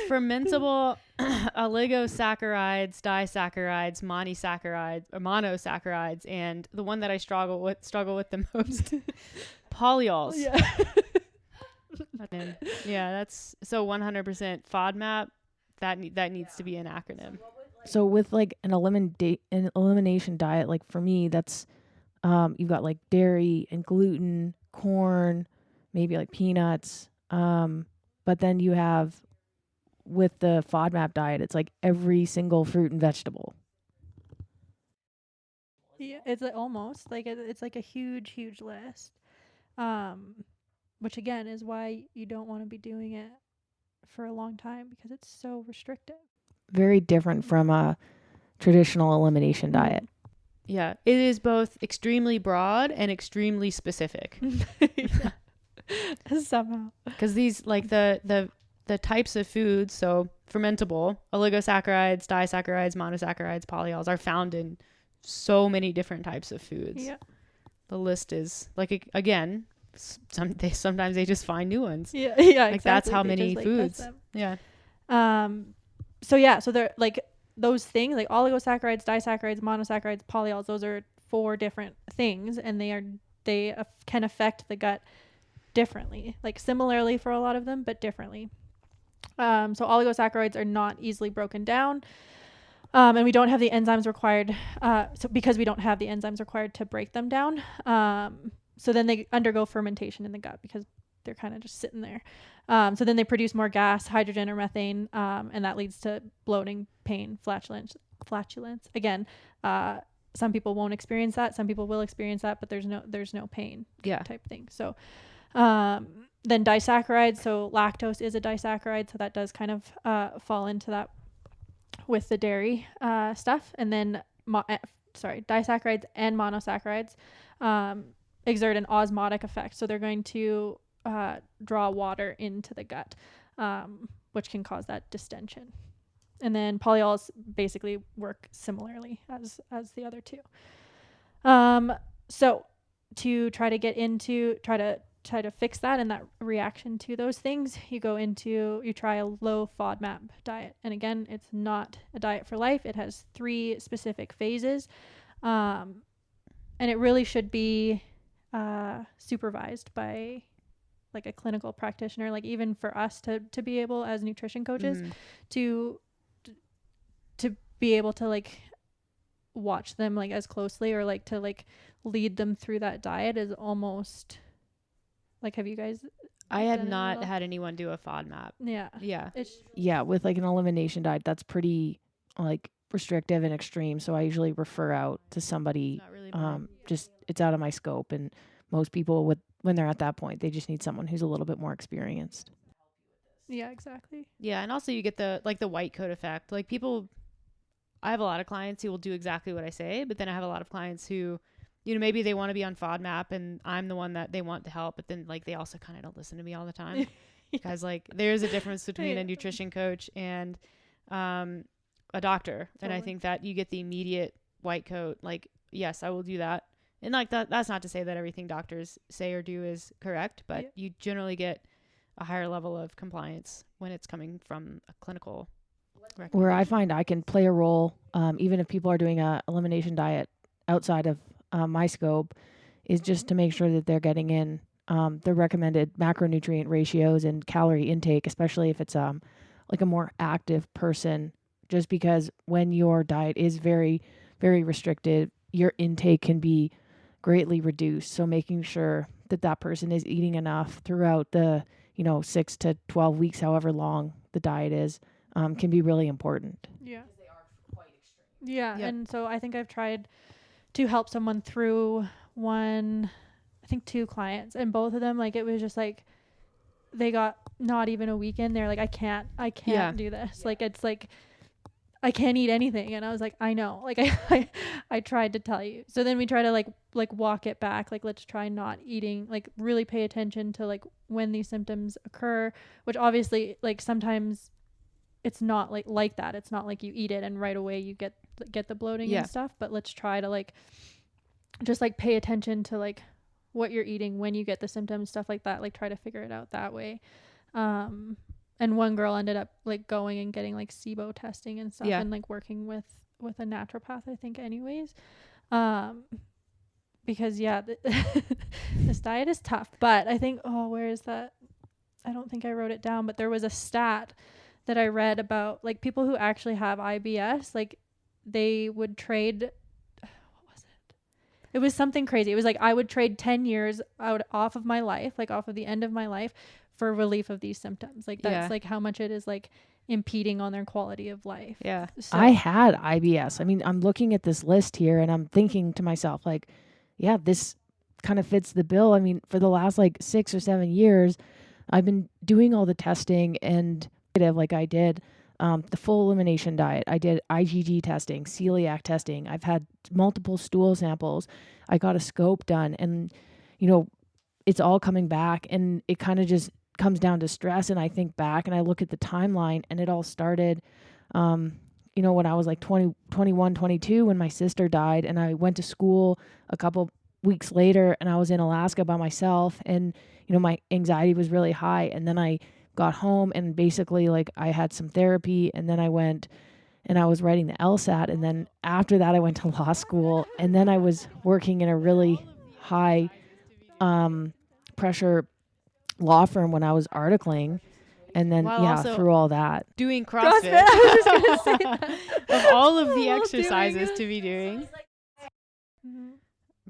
Fermentable oligosaccharides, disaccharides, monosaccharides, and the one that I struggle with the most, polyols. That's so 100% FODMAP. That needs to be an acronym. So with like an elimination diet, like for me, that's you've got like dairy and gluten, corn, maybe like peanuts, but then you have with the FODMAP diet, it's like every single fruit and vegetable. Yeah, it's almost like it's like a huge list, which again is why you don't want to be doing it for a long time because it's so restrictive. Very different from a traditional elimination diet. Yeah, it is both extremely broad and extremely specific. Yeah. Somehow. Because these, like the types of foods, so fermentable, oligosaccharides, disaccharides, monosaccharides, polyols, are found in so many different types of foods. Yeah. The list is like, again, sometimes they just find new ones. Yeah. Like Exactly. that's how They many just, foods. test them. Yeah. So they're like those things like oligosaccharides, disaccharides, monosaccharides, polyols. Those are 4 different things, and they can affect the gut differently, like similarly for a lot of them, but differently. So oligosaccharides are not easily broken down, and we don't have the enzymes required. So because we don't have the enzymes required to break them down, so then they undergo fermentation in the gut because they're kind of just sitting there. So then they produce more gas, hydrogen or methane, and that leads to bloating, pain, flatulence. Again, some people won't experience that. Some people will experience that, but there's no pain type thing. So then disaccharides. So lactose is a disaccharide, so that does kind of fall into that with the dairy stuff. And then disaccharides and monosaccharides exert an osmotic effect. So they're going to draw water into the gut, which can cause that distension. And then polyols basically work similarly as the other 2. So to try to fix that and that reaction to those things, you try a low FODMAP diet. And again, it's not a diet for life. It has 3 specific phases. And it really should be supervised by like a clinical practitioner, like even for us to be able as nutrition coaches to be able to like watch them like as closely or like to like lead them through that diet is almost like, have you guys I have not had anyone do a FODMAP. Yeah, with like an elimination diet that's pretty like restrictive and extreme, so I usually refer out to somebody. Just it's out of my scope, and most people when they're at that point, they just need someone who's a little bit more experienced. Yeah, exactly. Yeah, and also you get the white coat effect. Like I have a lot of clients who will do exactly what I say, but then I have a lot of clients who, maybe they want to be on FODMAP and I'm the one that they want to help, but then like they also kind of don't listen to me all the time. Because like there's a difference between a nutrition coach and a doctor. Totally. And I think that you get the immediate white coat, like, yes, I will do that. And like that's not to say that everything doctors say or do is correct, but you generally get a higher level of compliance when it's coming from a clinical where I find I can play a role, even if people are doing a elimination diet outside of my scope, is just to make sure that they're getting in the recommended macronutrient ratios and calorie intake, especially if it's like a more active person, just because when your diet is very, very restricted, your intake can be greatly reduced. So making sure that person is eating enough throughout the 6 to 12 weeks, however long the diet is, can be really important. Yeah. Because they are quite extreme. Yeah. Yep. And so I think I've tried to help someone through 2 clients, and both of them, like, it was just like they got not even a weekend. They're like, I can't do this. Yeah. Like, it's like, I can't eat anything. And I was like, I know, like I tried to tell you. So then we try to like walk it back. Like, let's try not eating, like really pay attention to like when these symptoms occur, which obviously like sometimes it's not like that. It's not like you eat it and right away you get the bloating and stuff, but let's try to like just like pay attention to like what you're eating when you get the symptoms, stuff like that. Like, try to figure it out that way. And one girl ended up like going and getting like SIBO testing and stuff, and like working with a naturopath, I think, anyways. Because this diet is tough, but I think, where is that? I don't think I wrote it down, but there was a stat that I read about like people who actually have IBS, like they would trade, what was it? It was something crazy. It was like, I would trade 10 years off of my life, like off of the end of my life, for relief of these symptoms. Like, that's like how much it is like impeding on their quality of life. Yeah. So I had IBS. I mean, I'm looking at this list here and I'm thinking to myself, like, yeah, this kind of fits the bill. I mean, for the last like 6 or 7 years, I've been doing all the testing and like I did the full elimination diet. I did IgG testing, celiac testing. I've had multiple stool samples. I got a scope done, and you know, it's all coming back, and it kind of just comes down to stress. And I think back and I look at the timeline, and it all started when I was like 20, 21, 22, when my sister died, and I went to school a couple weeks later, and I was in Alaska by myself, and my anxiety was really high. And then I got home, and basically like I had some therapy, and then I went and I was writing the LSAT, and then after that I went to law school, and then I was working in a really high pressure law firm when I was articling, and then While also through all that doing CrossFit. I was just gonna say that. Of all of the While exercises doing to be doing. Mhm.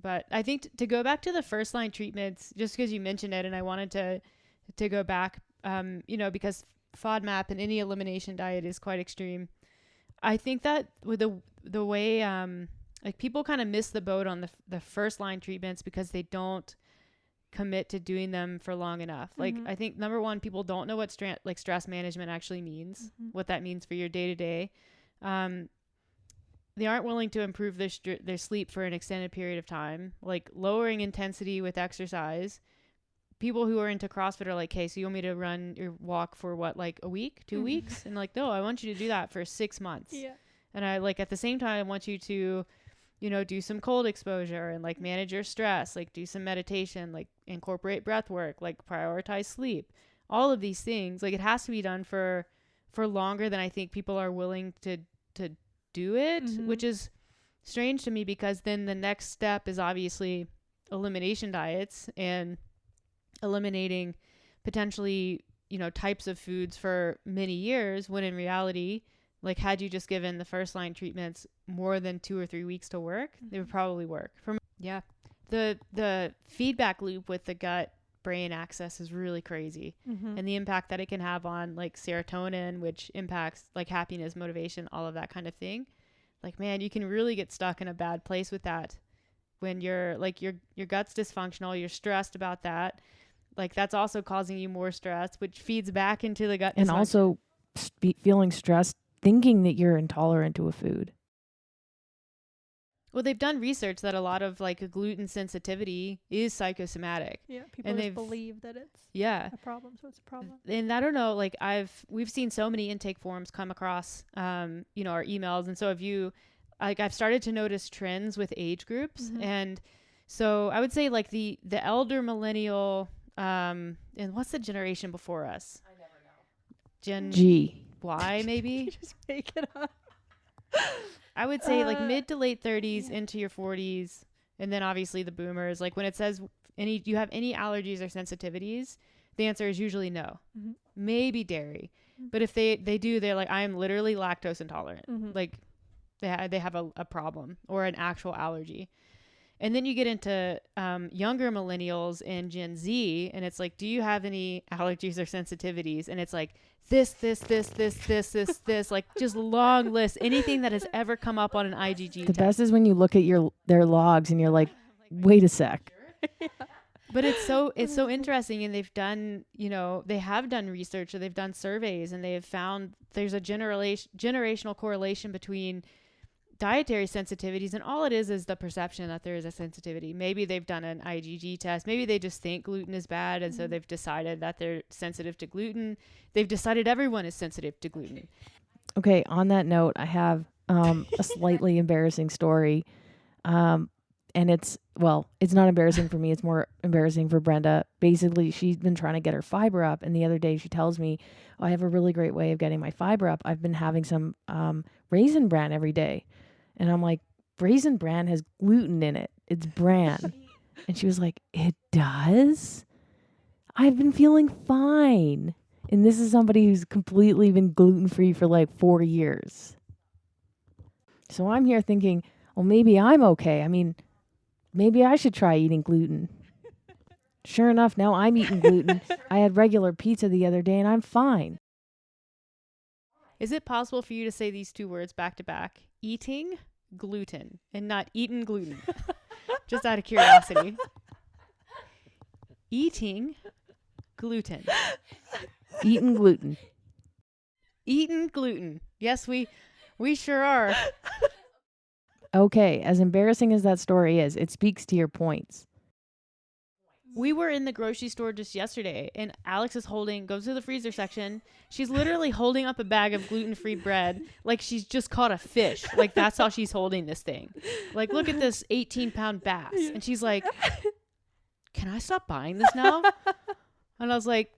But I think to go back to the first line treatments, just because you mentioned it, and I wanted to go back, because FODMAP and any elimination diet is quite extreme. I think that with the way like people kind of miss the boat on the first line treatments because they don't commit to doing them for long enough. Like I think number one, people don't know what stress management actually means, what that means for your day to day. They aren't willing to improve their sleep for an extended period of time, like lowering intensity with exercise. People who are into CrossFit are like, hey, so you want me to run or walk for what, like a week, 2 weeks? And like, no, I want you to do that for 6 months. Yeah. And I like at the same time, I want you to, do some cold exposure and like manage your stress, like do some meditation, like incorporate breath work, like prioritize sleep, all of these things. Like it has to be done for longer than I think people are willing to do it, which is strange to me, because then the next step is obviously elimination diets and eliminating potentially, types of foods for many years, when in reality, like had you just given the first line treatments more than 2 or 3 weeks to work, they would probably work. The feedback loop with the gut brain axis is really crazy, and the impact that it can have on like serotonin, which impacts like happiness, motivation, all of that kind of thing. Like, man, you can really get stuck in a bad place with that when you're like your gut's dysfunctional, you're stressed about that. Like that's also causing you more stress, which feeds back into the gut. And also feeling stressed, thinking that you're intolerant to a food. Well, they've done research that a lot of like a gluten sensitivity is psychosomatic. Yeah, people and just believe that it's a problem, so it's a problem. And I don't know, like we've seen so many intake forms come across, our emails, and so have you. Like I've started to notice trends with age groups, and so I would say like the elder millennial, and what's the generation before us? I never know. Gen G. Y maybe. You just make it up. I would say like mid to late 30s into your 40s, and then obviously the boomers. Like when it says do you have any allergies or sensitivities, the answer is usually no. Maybe dairy, but if they do, they're like, I am literally lactose intolerant. Like they have a problem or an actual allergy. And then you get into younger millennials and Gen Z, and it's like, do you have any allergies or sensitivities? And it's like this, like just long list. Anything that has ever come up on an IgG The test. best is when you look at their logs and you're like, wait a sec. But it's so interesting, and they've done, they have done research, or they've done surveys, and they have found there's a generational correlation between dietary sensitivities, and all it is the perception that there is a sensitivity. Maybe they've done an IgG test. Maybe they just think gluten is bad, and so they've decided that they're sensitive to gluten. They've decided everyone is sensitive to gluten. Okay, on that note, I have a slightly embarrassing story. And it's not embarrassing for me. It's more embarrassing for Brenda. Basically, she's been trying to get her fiber up, and the other day she tells me, I have a really great way of getting my fiber up. I've been having some Raisin Bran every day. And I'm like, Raisin Bran has gluten in it. It's bran. And she was like, it does? I've been feeling fine. And this is somebody who's completely been gluten-free for like 4 years. So I'm here thinking, well, maybe I'm okay. I mean, maybe I should try eating gluten. Sure enough, now I'm eating gluten. I had regular pizza the other day, and I'm fine. Is it possible for you to say these two words back to back? Eating gluten and not eating gluten. Just out of curiosity. Eating gluten. Eating gluten. Eating gluten. Yes, we sure are. Okay, as embarrassing as that story is, it speaks to your points. We were in the grocery store just yesterday, and Alex goes to the freezer section. She's literally holding up a bag of gluten-free bread like she's just caught a fish. Like, that's how she's holding this thing. Like, look at this 18-pound bass. And she's like, can I stop buying this now? And I was like,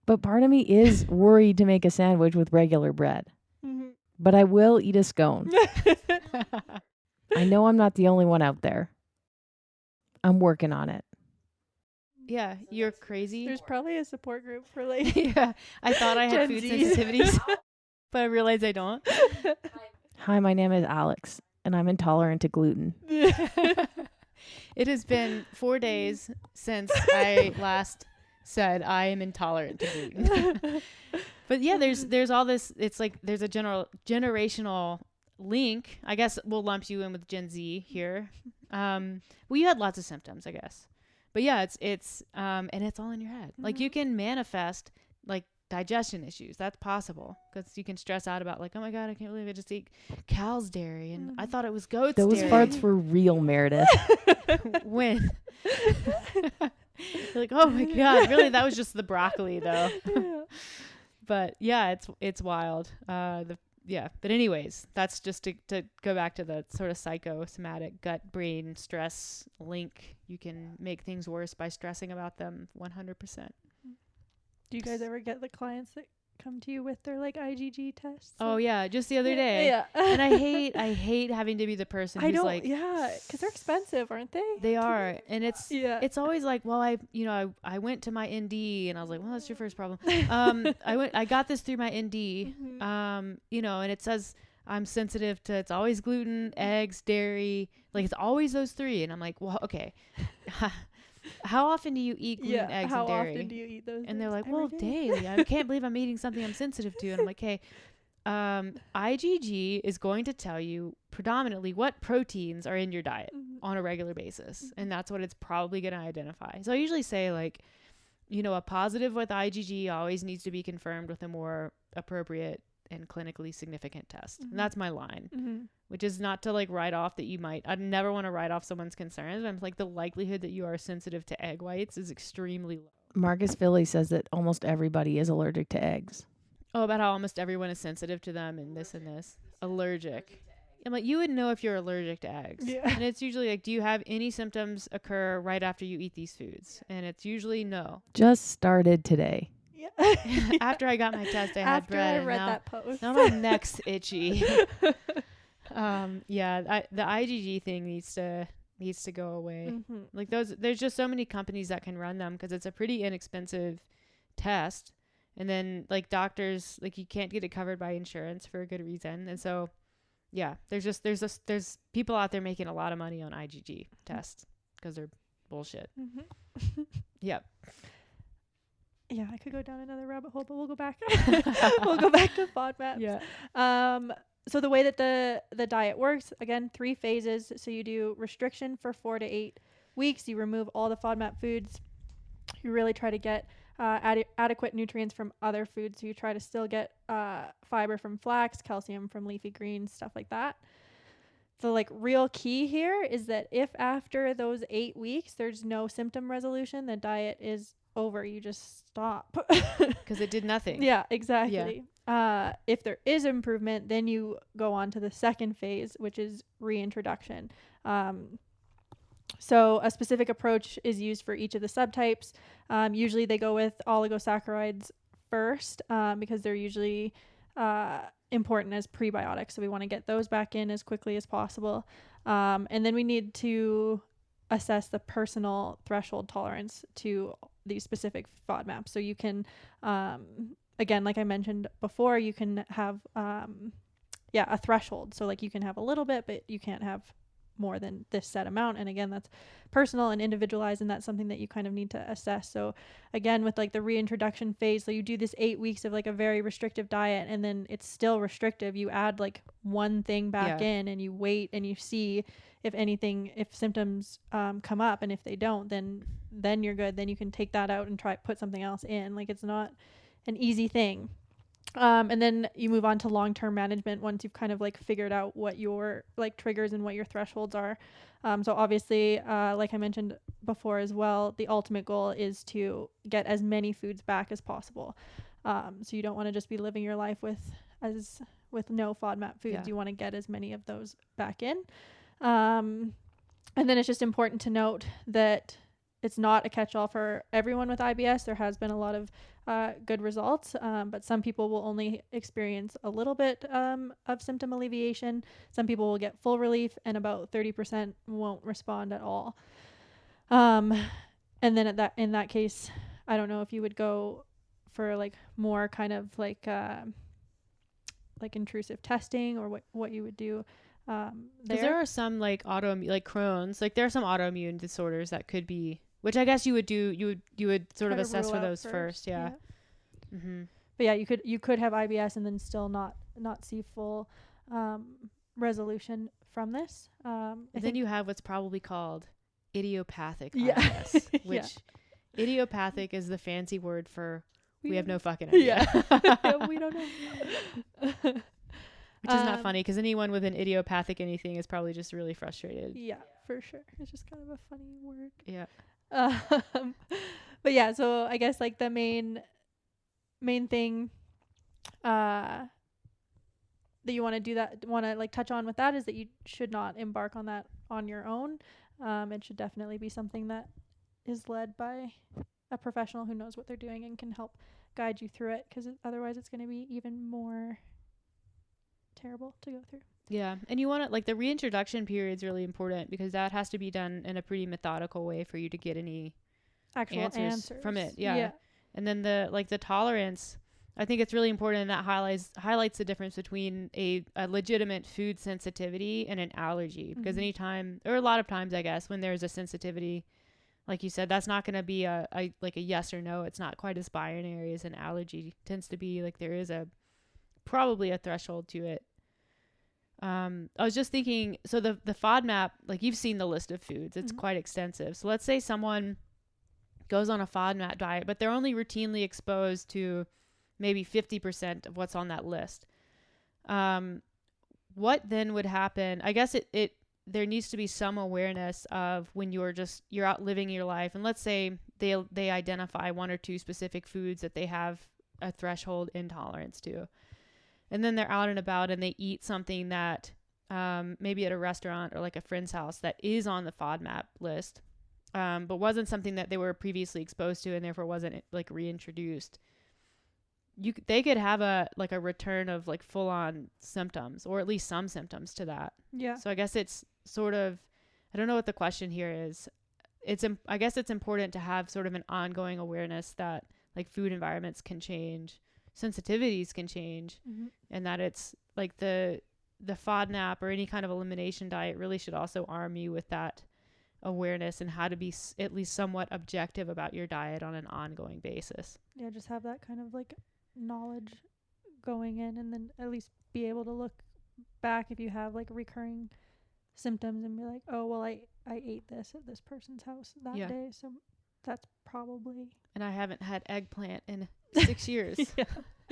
But part of me is worried to make a sandwich with regular bread. Mm-hmm. But I will eat a scone. I know I'm not the only one out there. I'm working on it. yeah, you're crazy. There's probably a support group for like Yeah, I thought I had Gen food Zs. sensitivities, but I realized I don't. Hi, my name is Alex, and I'm intolerant to gluten. It has been 4 days since I last said I am intolerant to gluten. But yeah, there's all this. It's like there's a generational link. I guess we'll lump you in with Gen Z here. Well, you had lots of symptoms, I guess. But yeah, it's and it's all in your head. Like, you can manifest like digestion issues. That's possible because you can stress out about like, oh my God, I can't believe I just ate cow's dairy and I thought it was goat's Those dairy. farts were real, Meredith. When? You're like, oh my God, really? That was just the broccoli though. But yeah, it's wild. But anyways, that's just to go back to the sort of psychosomatic gut brain stress link. You can make things worse by stressing about them 100%. Do you guys ever get the clients that come to you with their like IgG tests? Oh yeah, just the other day. Yeah. And I hate having to be the person who's like, because they're expensive, aren't they? they are, and it's Yeah. it's always like, well, I went to my ND and I was like, well, that's your first problem. I got this through my ND, and it says I'm sensitive to, it's always gluten, eggs, dairy, like it's always those three, and I'm like, well, okay. How often do you eat gluten, eggs, how and dairy? often do you eat those? And they're like, Every well, day. daily. I can't believe I'm eating something I'm sensitive to. And I'm like, hey, IgG is going to tell you predominantly what proteins are in your diet on a regular basis. And that's what it's probably going to identify. So I usually say, like, a positive with IgG always needs to be confirmed with a more appropriate and clinically significant test. And that's my line, which is not to like write off that I'd never want to write off someone's concerns. But I'm like, the likelihood that you are sensitive to egg whites is extremely low. Marcus Philly says that almost everybody is allergic to eggs. Oh, about how almost everyone is sensitive to them and this and this. Allergic. I'm like, you would know if you're allergic to eggs. Yeah. And it's usually like, do you have any symptoms occur right after you eat these foods? And it's usually no. Just started today. Yeah. After I got my test, I had After bread. I read that post. Now my neck's itchy. The IgG thing needs to go away. Like there's just so many companies that can run them because it's a pretty inexpensive test. And then like doctors, like you can't get it covered by insurance for a good reason. And so, yeah, there's people out there making a lot of money on IgG tests because they're bullshit. Yep. Yeah, I could go down another rabbit hole, but we'll go back. We'll go back to FODMAPs. Yeah. So the way that the diet works, again, 3 phases. So you do restriction for 4 to 8 weeks. You remove all the FODMAP foods. You really try to get adequate nutrients from other foods. So you try to still get fiber from flax, calcium from leafy greens, stuff like that. The like real key here is that if after those 8 weeks there's no symptom resolution, the diet is over. You just stop because it did nothing. Yeah, exactly. If there is improvement, then you go on to the second phase, which is reintroduction. So a specific approach is used for each of the subtypes. Usually they go with oligosaccharides first because they're usually important as prebiotics. So we want to get those back in as quickly as possible. And then we need to assess the personal threshold tolerance to these specific FODMAPs. So you can, again, like I mentioned before, you can have, a threshold. So like you can have a little bit, but you can't have more than this set amount. And again, that's personal and individualized, and that's something that you kind of need to assess. So again, with like the reintroduction phase, so you do this 8 weeks of like a very restrictive diet, and then it's still restrictive. You add like one thing back in, and you wait and you see if symptoms come up, and if they don't, then you're good. Then you can take that out and put something else in. Like, it's not an easy thing. And then you move on to long-term management once you've kind of like figured out what your like triggers and what your thresholds are. So obviously, like I mentioned before as well, the ultimate goal is to get as many foods back as possible. So you don't want to just be living your life with no FODMAP foods. Yeah. You want to get as many of those back in. And then it's just important to note that it's not a catch-all for everyone with IBS. There has been a lot of good results, but some people will only experience a little bit of symptom alleviation. Some people will get full relief, and about 30% won't respond at all. And then in that case, I don't know if you would go for like more kind of like intrusive testing, or what you would do. There are some like autoimmune, like Crohn's, like there are some autoimmune disorders that could be, which I guess you would sort of assess for those first. Yeah. Mm-hmm. But yeah, you could have IBS and then still not see full resolution from this. Then you have what's probably called idiopathic Yeah. IBS, which idiopathic is the fancy word for we have no fucking idea. Yeah, we don't know. Which is not funny, because anyone with an idiopathic anything is probably just really frustrated. Yeah, for sure. It's just kind of a funny word. Yeah. But yeah, so I guess like the main thing that you want to like touch on with that is that you should not embark on that on your own. It should definitely be something that is led by a professional who knows what they're doing and can help guide you through it, because otherwise it's going to be even more terrible to go through. Yeah. And you want to, like, the reintroduction period is really important, because that has to be done in a pretty methodical way for you to get any actual answers from it. Yeah. And then the tolerance, I think it's really important, and that highlights the difference between a legitimate food sensitivity and an allergy. Because anytime, or a lot of times, I guess, when there's a sensitivity, like you said, that's not going to be a yes or no. It's not quite as binary as an allergy. It tends to be like there is probably a threshold to it. I was just thinking, so the FODMAP, like, you've seen the list of foods. It's quite extensive. So let's say someone goes on a FODMAP diet, but they're only routinely exposed to maybe 50% of what's on that list. What then would happen? I guess there needs to be some awareness of when you're out living your life, and let's say they identify one or two specific foods that they have a threshold intolerance to. And then they're out and about and they eat something that maybe at a restaurant or like a friend's house that is on the FODMAP list, but wasn't something that they were previously exposed to and therefore wasn't like reintroduced. They could have a return of like full on symptoms, or at least some symptoms to that. Yeah. So I guess it's sort of, I don't know what the question here is. I guess it's important to have sort of an ongoing awareness that like food environments can change, sensitivities can change, and that it's like the FODMAP or any kind of elimination diet really should also arm you with that awareness and how to be at least somewhat objective about your diet on an ongoing basis. Yeah, just have that kind of like knowledge going in, and then at least be able to look back if you have like recurring symptoms and be like, oh, well, I ate this at this person's house that day, so that's probably. And I haven't had eggplant in 6 years.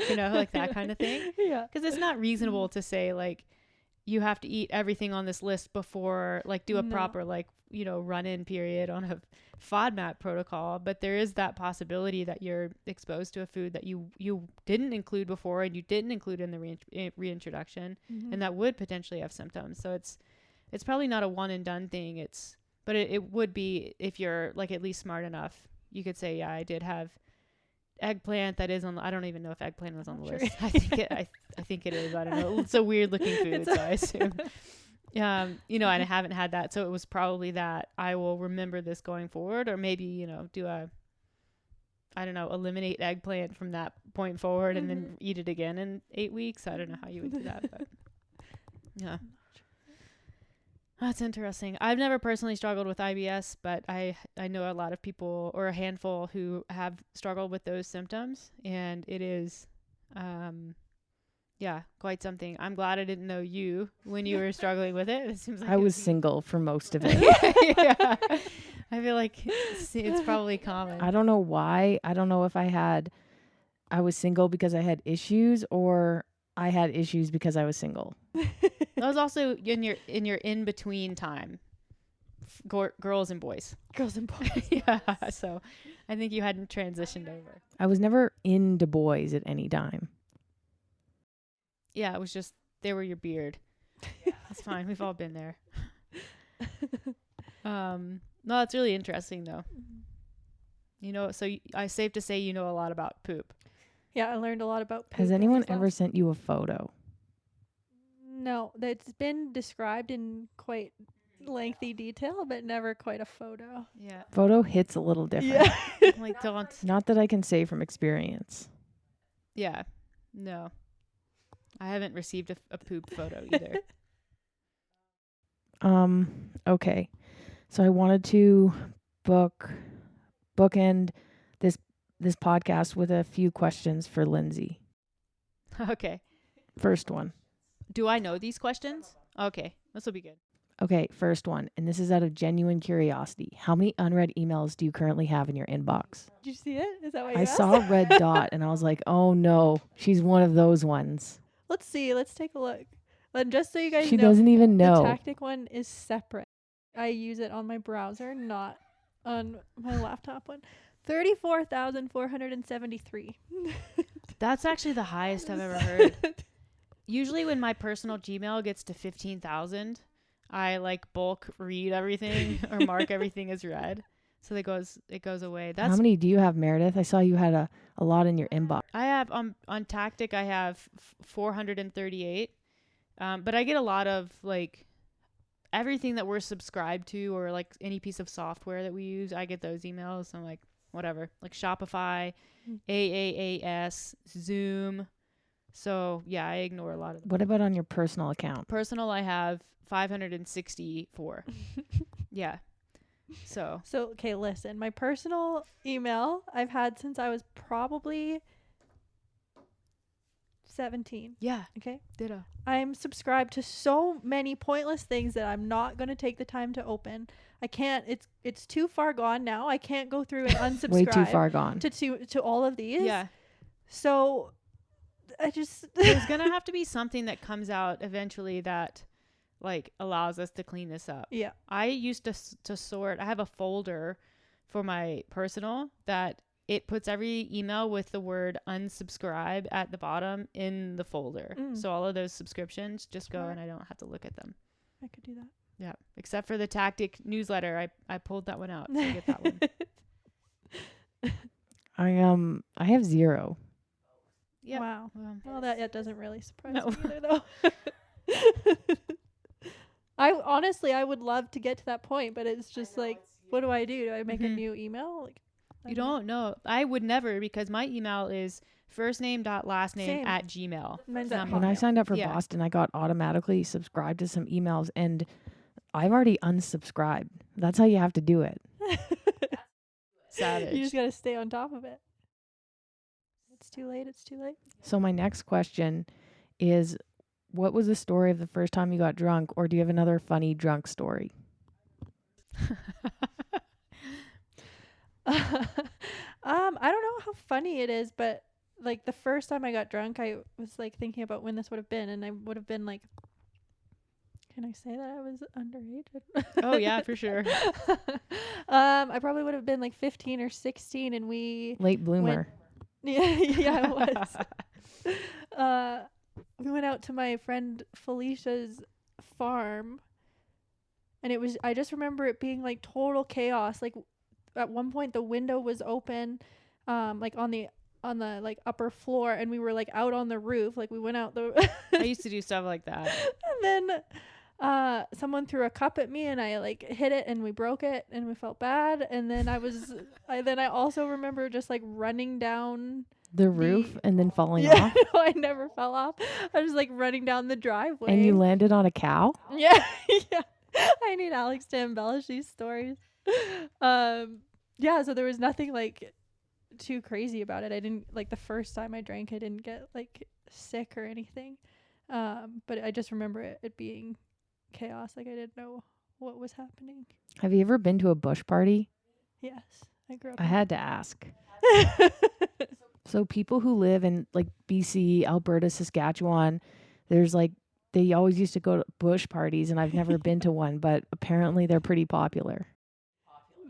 You know, like that kind of thing. Yeah. Because it's not reasonable to say like you have to eat everything on this list before like do a proper like, you know, run-in period on a FODMAP protocol. But there is that possibility that you're exposed to a food that you didn't include before and you didn't include in the reintroduction, and that would potentially have symptoms. So it's probably not a one and done thing. But it would be if you're like at least smart enough. You could say, yeah, I did have eggplant that is on I don't even know if eggplant was on the list. I think it is. I don't know. It's a weird looking food, so I assume. You know, and I haven't had that, so it was probably that I will remember this going forward, or maybe, you know, eliminate eggplant from that point forward and then eat it again in 8 weeks. I don't know how you would do that, but yeah. That's interesting. I've never personally struggled with IBS, but I know a lot of people, or a handful, who have struggled with those symptoms, and it is quite something. I'm glad I didn't know you when you were struggling with it. It seems like I was single for most of it. Yeah. I feel like it's probably common. I don't know why. I don't know if I was single because I had issues, or I had issues because I was single. That was also in your in between time, girls and boys. Girls and boys. Yeah, so I think you hadn't transitioned over. I was never into boys at any time. Yeah, it was just they were your beard. That's fine. We've all been there. No, that's really interesting though. You know, so I safe to say you know a lot about poop. Yeah, I learned a lot about poop. Has anyone ever sent you a photo? No, that's been described in quite lengthy detail, but never quite a photo. Yeah. Photo hits a little different. Yeah. Like don't. Not that I can say from experience. Yeah. No. I haven't received a poop photo either. Okay. So I wanted to bookend this podcast with a few questions for Lynsey. Okay. First one. Do I know these questions? Okay. This will be good. Okay, first one. And this is out of genuine curiosity. How many unread emails do you currently have in your inbox? Did you see it? Is that what you I asked? saw a red dot and I was like, oh no, she's one of those ones. Let's see. Let's take a look. And just so you guys She know, doesn't even the know. tactic one is separate. I use it on my browser, not on my laptop one. 34,473. That's actually the highest I've ever heard. Usually when my personal Gmail gets to 15,000, I like bulk read everything or mark everything as read. So it goes away. How many do you have, Meredith? I saw you had a lot in your inbox. I have on Tactic I have 438. But I get a lot of like everything that we're subscribed to, or like any piece of software that we use. I get those emails. So I'm like, whatever, like Shopify, AAAS, Zoom. So yeah, I ignore a lot of them. What about on your personal account? Personal, I have 564. Yeah. So okay, listen. My personal email I've had since I was probably 17. yeah, Okay. ditto. I'm subscribed to so many pointless things that I'm not going to take the time to open. I can't. It's too far gone now. I can't go through and unsubscribe. Way too far gone. To all of these. Yeah. So I just There's gonna have to be something that comes out eventually that like allows us to clean this up. Yeah. I used to sort. I have a folder for my personal that it puts every email with the word unsubscribe at the bottom in the folder. So all of those subscriptions just go and I don't have to look at them. I could do that. Yeah. Except for the Tactic newsletter. I pulled that one out. So I get that one. I have 0. Yeah. Wow. Well, that doesn't really surprise No. me either, though. I would love to get to that point, but it's just like, what do I do? Do I make a new email? Like, You don't know. I would never, because my email is firstname.lastname @gmail. Mine's at When I Hotmail. signed up for Yeah. Boston, I got automatically subscribed to some emails, and I've already unsubscribed. That's how you have to do it. Savage. You just got to stay on top of it. It's too late. It's too late. So my next question is, what was the story of the first time you got drunk, or do you have another funny drunk story? I don't know how funny it is, but like the first time I got drunk, I was like thinking about when this would have been, and I would have been like, can I say that I was underage? Oh yeah, for sure. I probably would have been like 15 or 16, and we Late bloomer. yeah, it was. We went out to my friend Felicia's farm, and I just remember it being like total chaos. Like at one point the window was open, like on the like upper floor, and we were like out on the roof. Like we went out the I used to do stuff like that. and then someone threw a cup at me, and I like hit it, and we broke it, and we felt bad. And then I also remember just like running down The roof and then falling yeah, off. no, I never fell off. I was like running down the driveway. And you landed on a cow? Yeah, yeah. I need Alex to embellish these stories. Yeah, so there was nothing like too crazy about it. I didn't like the first time I drank, I didn't get like sick or anything. But I just remember it being chaos. Like I didn't know what was happening. Have you ever been to a bush party? Yes, I grew up. I had to ask. So people who live in like BC, Alberta, Saskatchewan, there's like they always used to go to bush parties, and I've never been to one, but apparently they're pretty popular.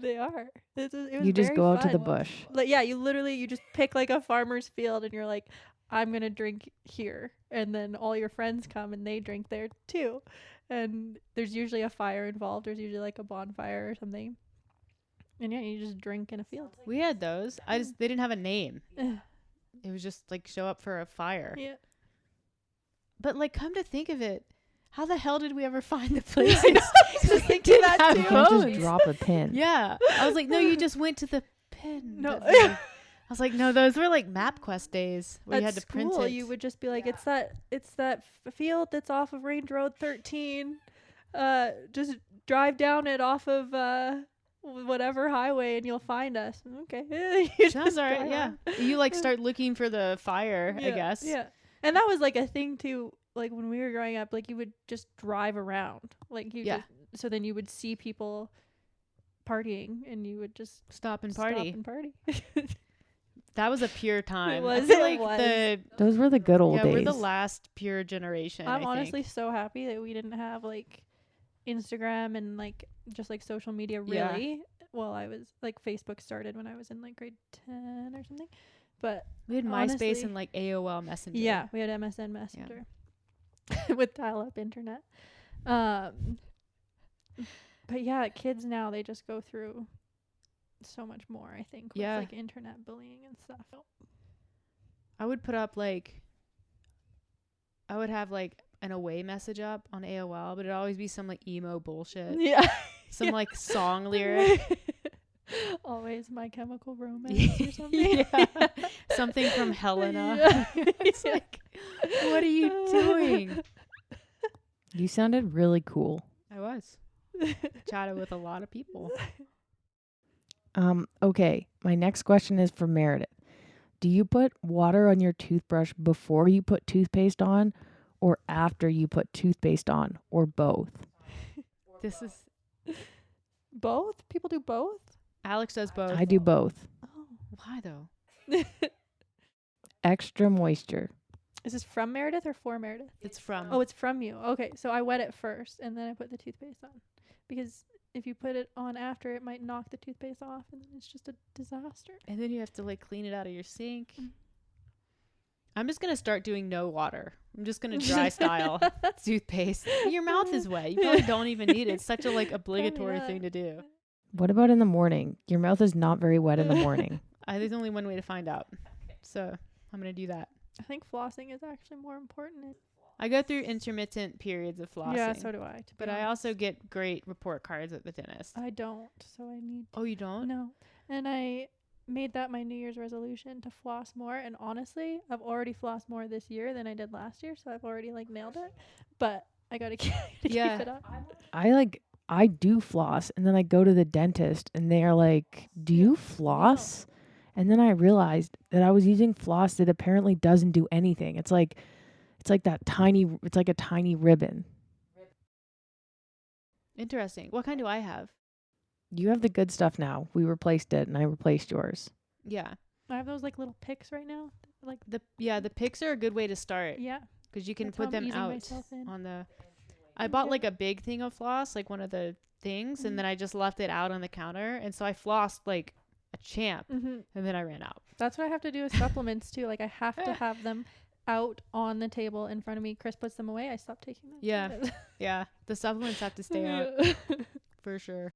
They are. It was You just very go out to the fun. bush. Like yeah, you just pick like a farmer's field and you're like, I'm gonna drink here, and then all your friends come and they drink there too, and there's usually a fire involved. There's usually like a bonfire or something, and yeah, you just drink in a field. We had those. They didn't have a name. It was just like show up for a fire. Yeah. But like, come to think of it, how the hell did we ever find the places? Just thinking that have too. You can't phones. just drop a pin. Yeah, I was like, no, you just went to the pin. No. I was like, no, those were like MapQuest days where you At had to print school, it. you would just be like, it's that field that's off of Range Road 13. Just drive down it off of whatever highway and you'll find us. Okay. You Sounds just alright. drive Yeah, around. you like start looking for the fire. I guess. Yeah. And that was like a thing too. Like when we were growing up, like you would just drive around. Like you Yeah. so then you would see people partying and you would just Stop and stop party. and party. That was a pure time. I was, feel it like was. Those were the good old yeah, days. we're the last pure generation. I'm I honestly think. so happy that we didn't have like Instagram and like just like social media Yeah. really. Well, I was like Facebook started when I was in like grade 10 or something. But We had MySpace honestly- and like AOL Messenger. yeah, we had MSN Messenger with dial-up internet. But yeah, kids now they just go through so much more, I think, with Yeah. like internet bullying and stuff. I would put up like, I would have like an away message up on AOL, but it'd always be some like emo bullshit, Yeah. some like song lyric. Always My Chemical Romance or something. Yeah. Something from Helena. Yeah. It's like, what are you doing? You sounded really cool. I was chatted with a lot of people. Okay, my next question is for Meredith. Do you put water on your toothbrush before you put toothpaste on, or after you put toothpaste on, or both? This is Both? People do both? Alex does both. I do both. Oh. Why though? Extra moisture. Is this from Meredith or for Meredith? It's from. Oh, it's from you. Okay, so I wet it first and then I put the toothpaste on. Because if you put it on after, it might knock the toothpaste off and then it's just a disaster. And then you have to like clean it out of your sink. Mm. I'm just gonna start doing no water. I'm just gonna dry style toothpaste. Your mouth is wet. You probably don't even need it. It's such a like obligatory that. thing to do. What about in the morning? Your mouth is not very wet in the morning. There's only one way to find out. So I'm gonna do that. I think flossing is actually more important. I go through intermittent periods of flossing. Yeah, so do I. But I also get great report cards at the dentist. I don't, so I need Oh, you don't? no. And I made that my New Year's resolution to floss more. And honestly, I've already flossed more this year than I did last year, so I've already like nailed it. But I gotta keep Yeah. it up. I do floss, and then I go to the dentist and they are like, "Do you floss?" And then I realized that I was using floss that apparently doesn't do anything. It's like a tiny ribbon. Interesting. What kind do I have? You have the good stuff now. We replaced it and I replaced yours. Yeah. I have those like little picks right now. Like The picks are a good way to start yeah. because you can That's how put I'm them easing out myself in. on the. I bought like a big thing of floss, like one of the things, and then I just left it out on the counter, and so I flossed like a champ, Mm-hmm. and then I ran out. That's what I have to do with supplements too. Like I have to have them out on the table in front of me. Chris puts them away. I stop taking them. Yeah. Yeah, the supplements have to stay out for sure.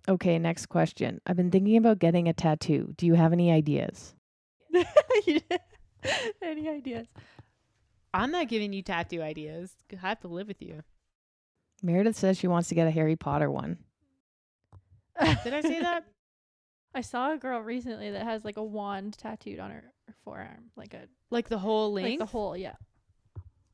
Okay, next question. I've been thinking about getting a tattoo. Do you have any ideas? Any ideas? I'm not giving you tattoo ideas. I have to live with you. Meredith says she wants to get a Harry Potter one. Did I say that? I saw a girl recently that has like a wand tattooed on her forearm, like Like the whole length? like the whole, yeah.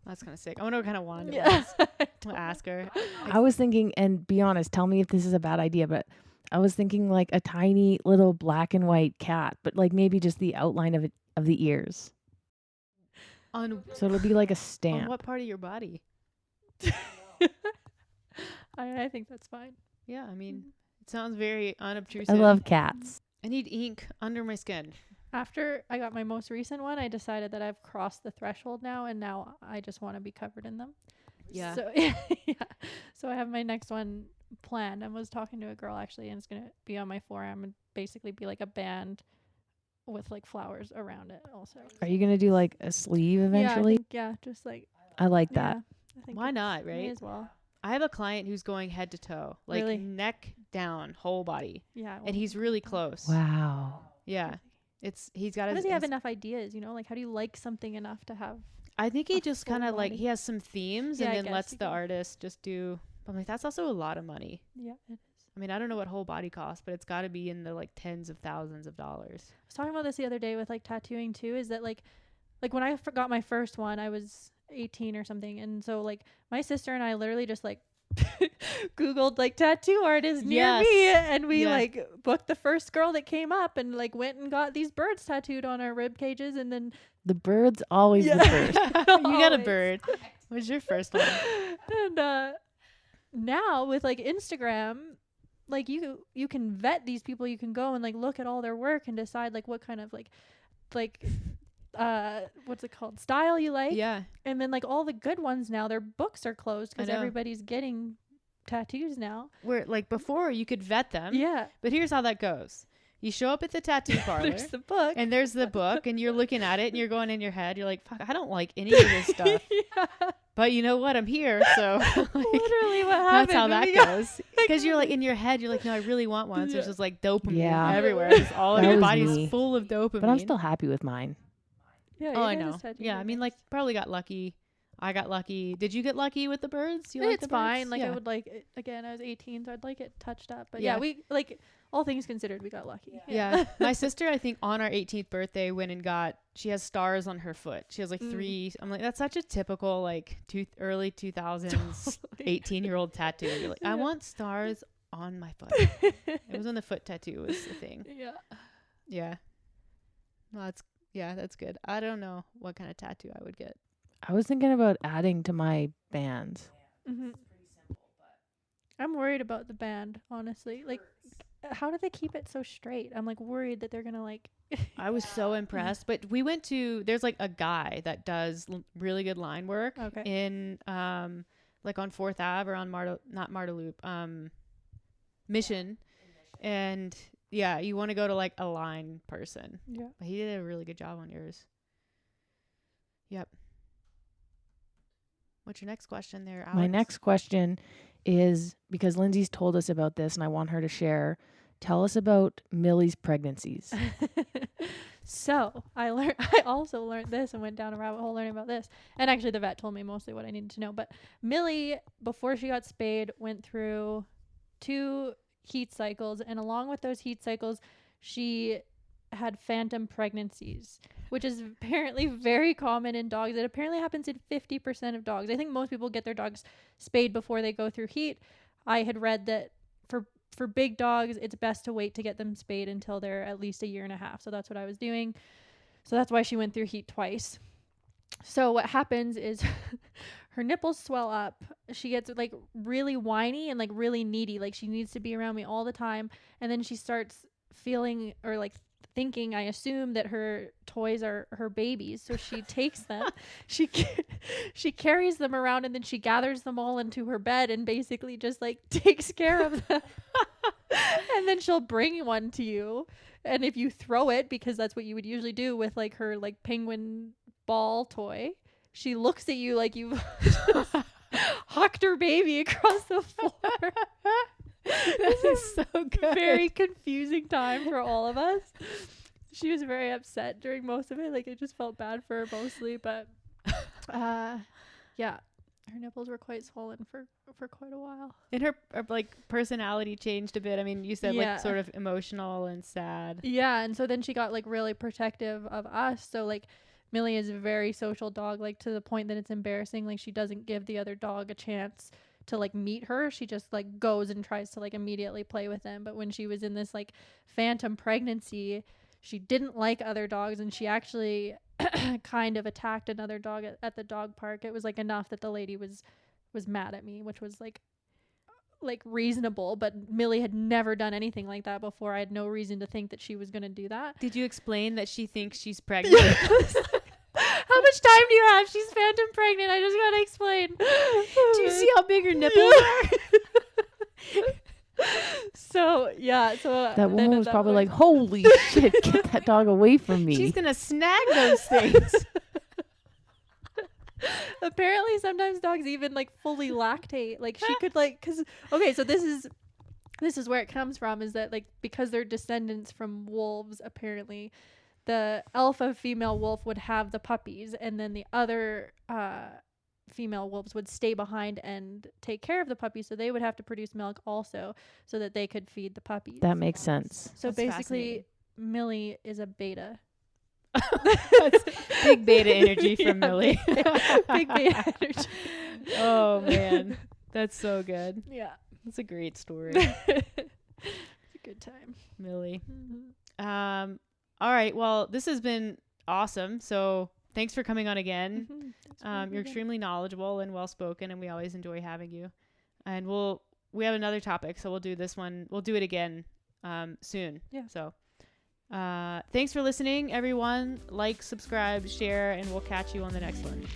That's kind of sick. I wonder what kind of wand it Yeah. was. I'll ask her. I was thinking, and be honest, tell me if this is a bad idea, but I was thinking like a tiny little black and white cat, but like maybe just the outline of it, of the ears. On So it'll be like a on stamp. what part of your body? I think that's fine. Yeah, I mean, it sounds very unobtrusive. I love cats. I need ink under my skin. After I got my most recent one, I decided that I've crossed the threshold now, and now I just want to be covered in them. Yeah. So yeah. So I have my next one planned. I was talking to a girl actually, and it's gonna be on my forearm and basically be like a band with like flowers around it. Also. Are you gonna do like a sleeve eventually? Yeah, just like I like that. Yeah, I think Why it's- not, may right? as well. I have a client who's going head to toe, like Really? neck down, whole body, Yeah. and he's really close. Wow. Yeah, he's got How his. does he have enough ideas? You know, like how do you like something enough to have? I think he a just full kind of like body? he has some themes Yeah, I and then guess lets you the can. artist just do. I'm like, that's also a lot of money. Yeah, it is. I mean, I don't know what whole body costs, but it's got to be in the like tens of thousands of dollars. I was talking about this the other day with like tattooing too. Is that like when I got my first one, I was 18 or something, and so like my sister and I literally just like Googled like tattoo artists near me, and we Yeah. like booked the first girl that came up, and like went and got these birds tattooed on our rib cages, and then The bird's always the first. You got a Always. bird. What's your first one? and now with like Instagram, like you can vet these people. You can go and like look at all their work and decide like what kind of like what's it called, style you like. Yeah. And then like all the good ones now, their books are closed because I know. everybody's getting tattoos now. Where like before you could vet them. Yeah. But here's how that goes. You show up at the tattoo parlor. There's the book. And there's the book, and you're looking at it, and you're going in your head. You're like, "Fuck, I don't like any of this stuff." Yeah. But you know what? I'm here, so like, Literally what happened. that's how that We got- goes. Because you're like in your head, you're like, "No, I really want one." So it's just like dopamine Yeah. everywhere. Just all of That your was body's me. full of dopamine. But I'm still happy with mine. Yeah, Oh, you I guys' know. tattoos Yeah, are I mean, nice. like probably got lucky. I got lucky. Did you get lucky with the birds? You like It's the fine. birds? Like yeah. I would like it, again. I was 18, so I'd like it touched up. But yeah, Yeah. we like all things considered, we got lucky. Yeah. My sister, I think on our 18th birthday went and she has stars on her foot. She has like 3. I'm like, that's such a typical like early 2000s 18-year-old tattoo. You're like, I Yeah. want stars on my foot. It was when the foot tattoo was the thing. Yeah. Yeah. Well, that's good. I don't know what kind of tattoo I would get. I was thinking about adding to my bands. Mm-hmm. I'm worried about the band, honestly. Like, how do they keep it so straight? I'm like worried that they're gonna like. I was so impressed. But we went to, there's like a guy that does really good line work Okay. in like on 4th Ave or on not Marta Loop, Mission. And yeah, you want to go to like a line person. Yeah. But he did a really good job on yours. Yep. What's your next question there, Alex? My next question is, because Lynsey's told us about this and I want her to share, tell us about Millie's pregnancies. So I also learned this and went down a rabbit hole learning about this. And actually the vet told me mostly what I needed to know. But Millie, before she got spayed, went through 2 heat cycles. And along with those heat cycles, she had phantom pregnancies, which is apparently very common in dogs. It apparently happens in 50% of dogs. I think most people get their dogs spayed before they go through heat. I had read that for big dogs, it's best to wait to get them spayed until they're at least 1.5 years. So that's what I was doing. So that's why she went through heat twice. So what happens is her nipples swell up. She gets like really whiny and like really needy. Like she needs to be around me all the time. And then she starts feeling or like thinking, I assume, that her toys are her babies. So she takes them, she carries them around, and then she gathers them all into her bed and basically just like takes care of them. And then she'll bring one to you. And if you throw it, because that's what you would usually do with like her like penguin ball toy, she looks at you like you've just hucked her baby across the floor. That is so good. Very confusing time for all of us. She was very upset during most of it. Like, I just felt bad for her mostly, but yeah, her nipples were quite swollen for quite a while. And her like personality changed a bit. I mean, you said Yeah. like sort of emotional and sad. Yeah, and so then she got like really protective of us. So like Millie is a very social dog, like to the point that it's embarrassing. Like she doesn't give the other dog a chance to like meet her. She just like goes and tries to like immediately play with them. But when she was in this like phantom pregnancy, she didn't like other dogs, and she actually kind of attacked another dog at the dog park. It was like enough that the lady was mad at me, which was like reasonable, but Millie had never done anything like that before. I had no reason to think that she was going to do that. Did you explain that she thinks she's pregnant? How much time do you have? She's phantom pregnant. I just gotta explain. Do you see how big her nipples are? So That woman was probably like, holy shit, get that dog away from me. She's gonna snag those things. apparently sometimes dogs even like fully lactate. Like she could like, cause okay, so this is where it comes from, is that like because they're descendants from wolves, apparently the alpha female wolf would have the puppies, and then the other female wolves would stay behind and take care of the puppies, so they would have to produce milk also so that they could feed the puppies. That makes sense. So That's basically Millie is a beta. That's big beta energy from Millie. Big beta energy. Oh man, that's so good. Yeah. That's a great story. It's a good time. Millie. Mm-hmm. All right, well, this has been awesome, so thanks for coming on again. Mm-hmm. You're extremely knowledgeable and well spoken, and we always enjoy having you. And we have another topic, so we'll do this one. We'll do it again soon. Yeah. So thanks for listening, everyone. Like, subscribe, share, and we'll catch you on the next one.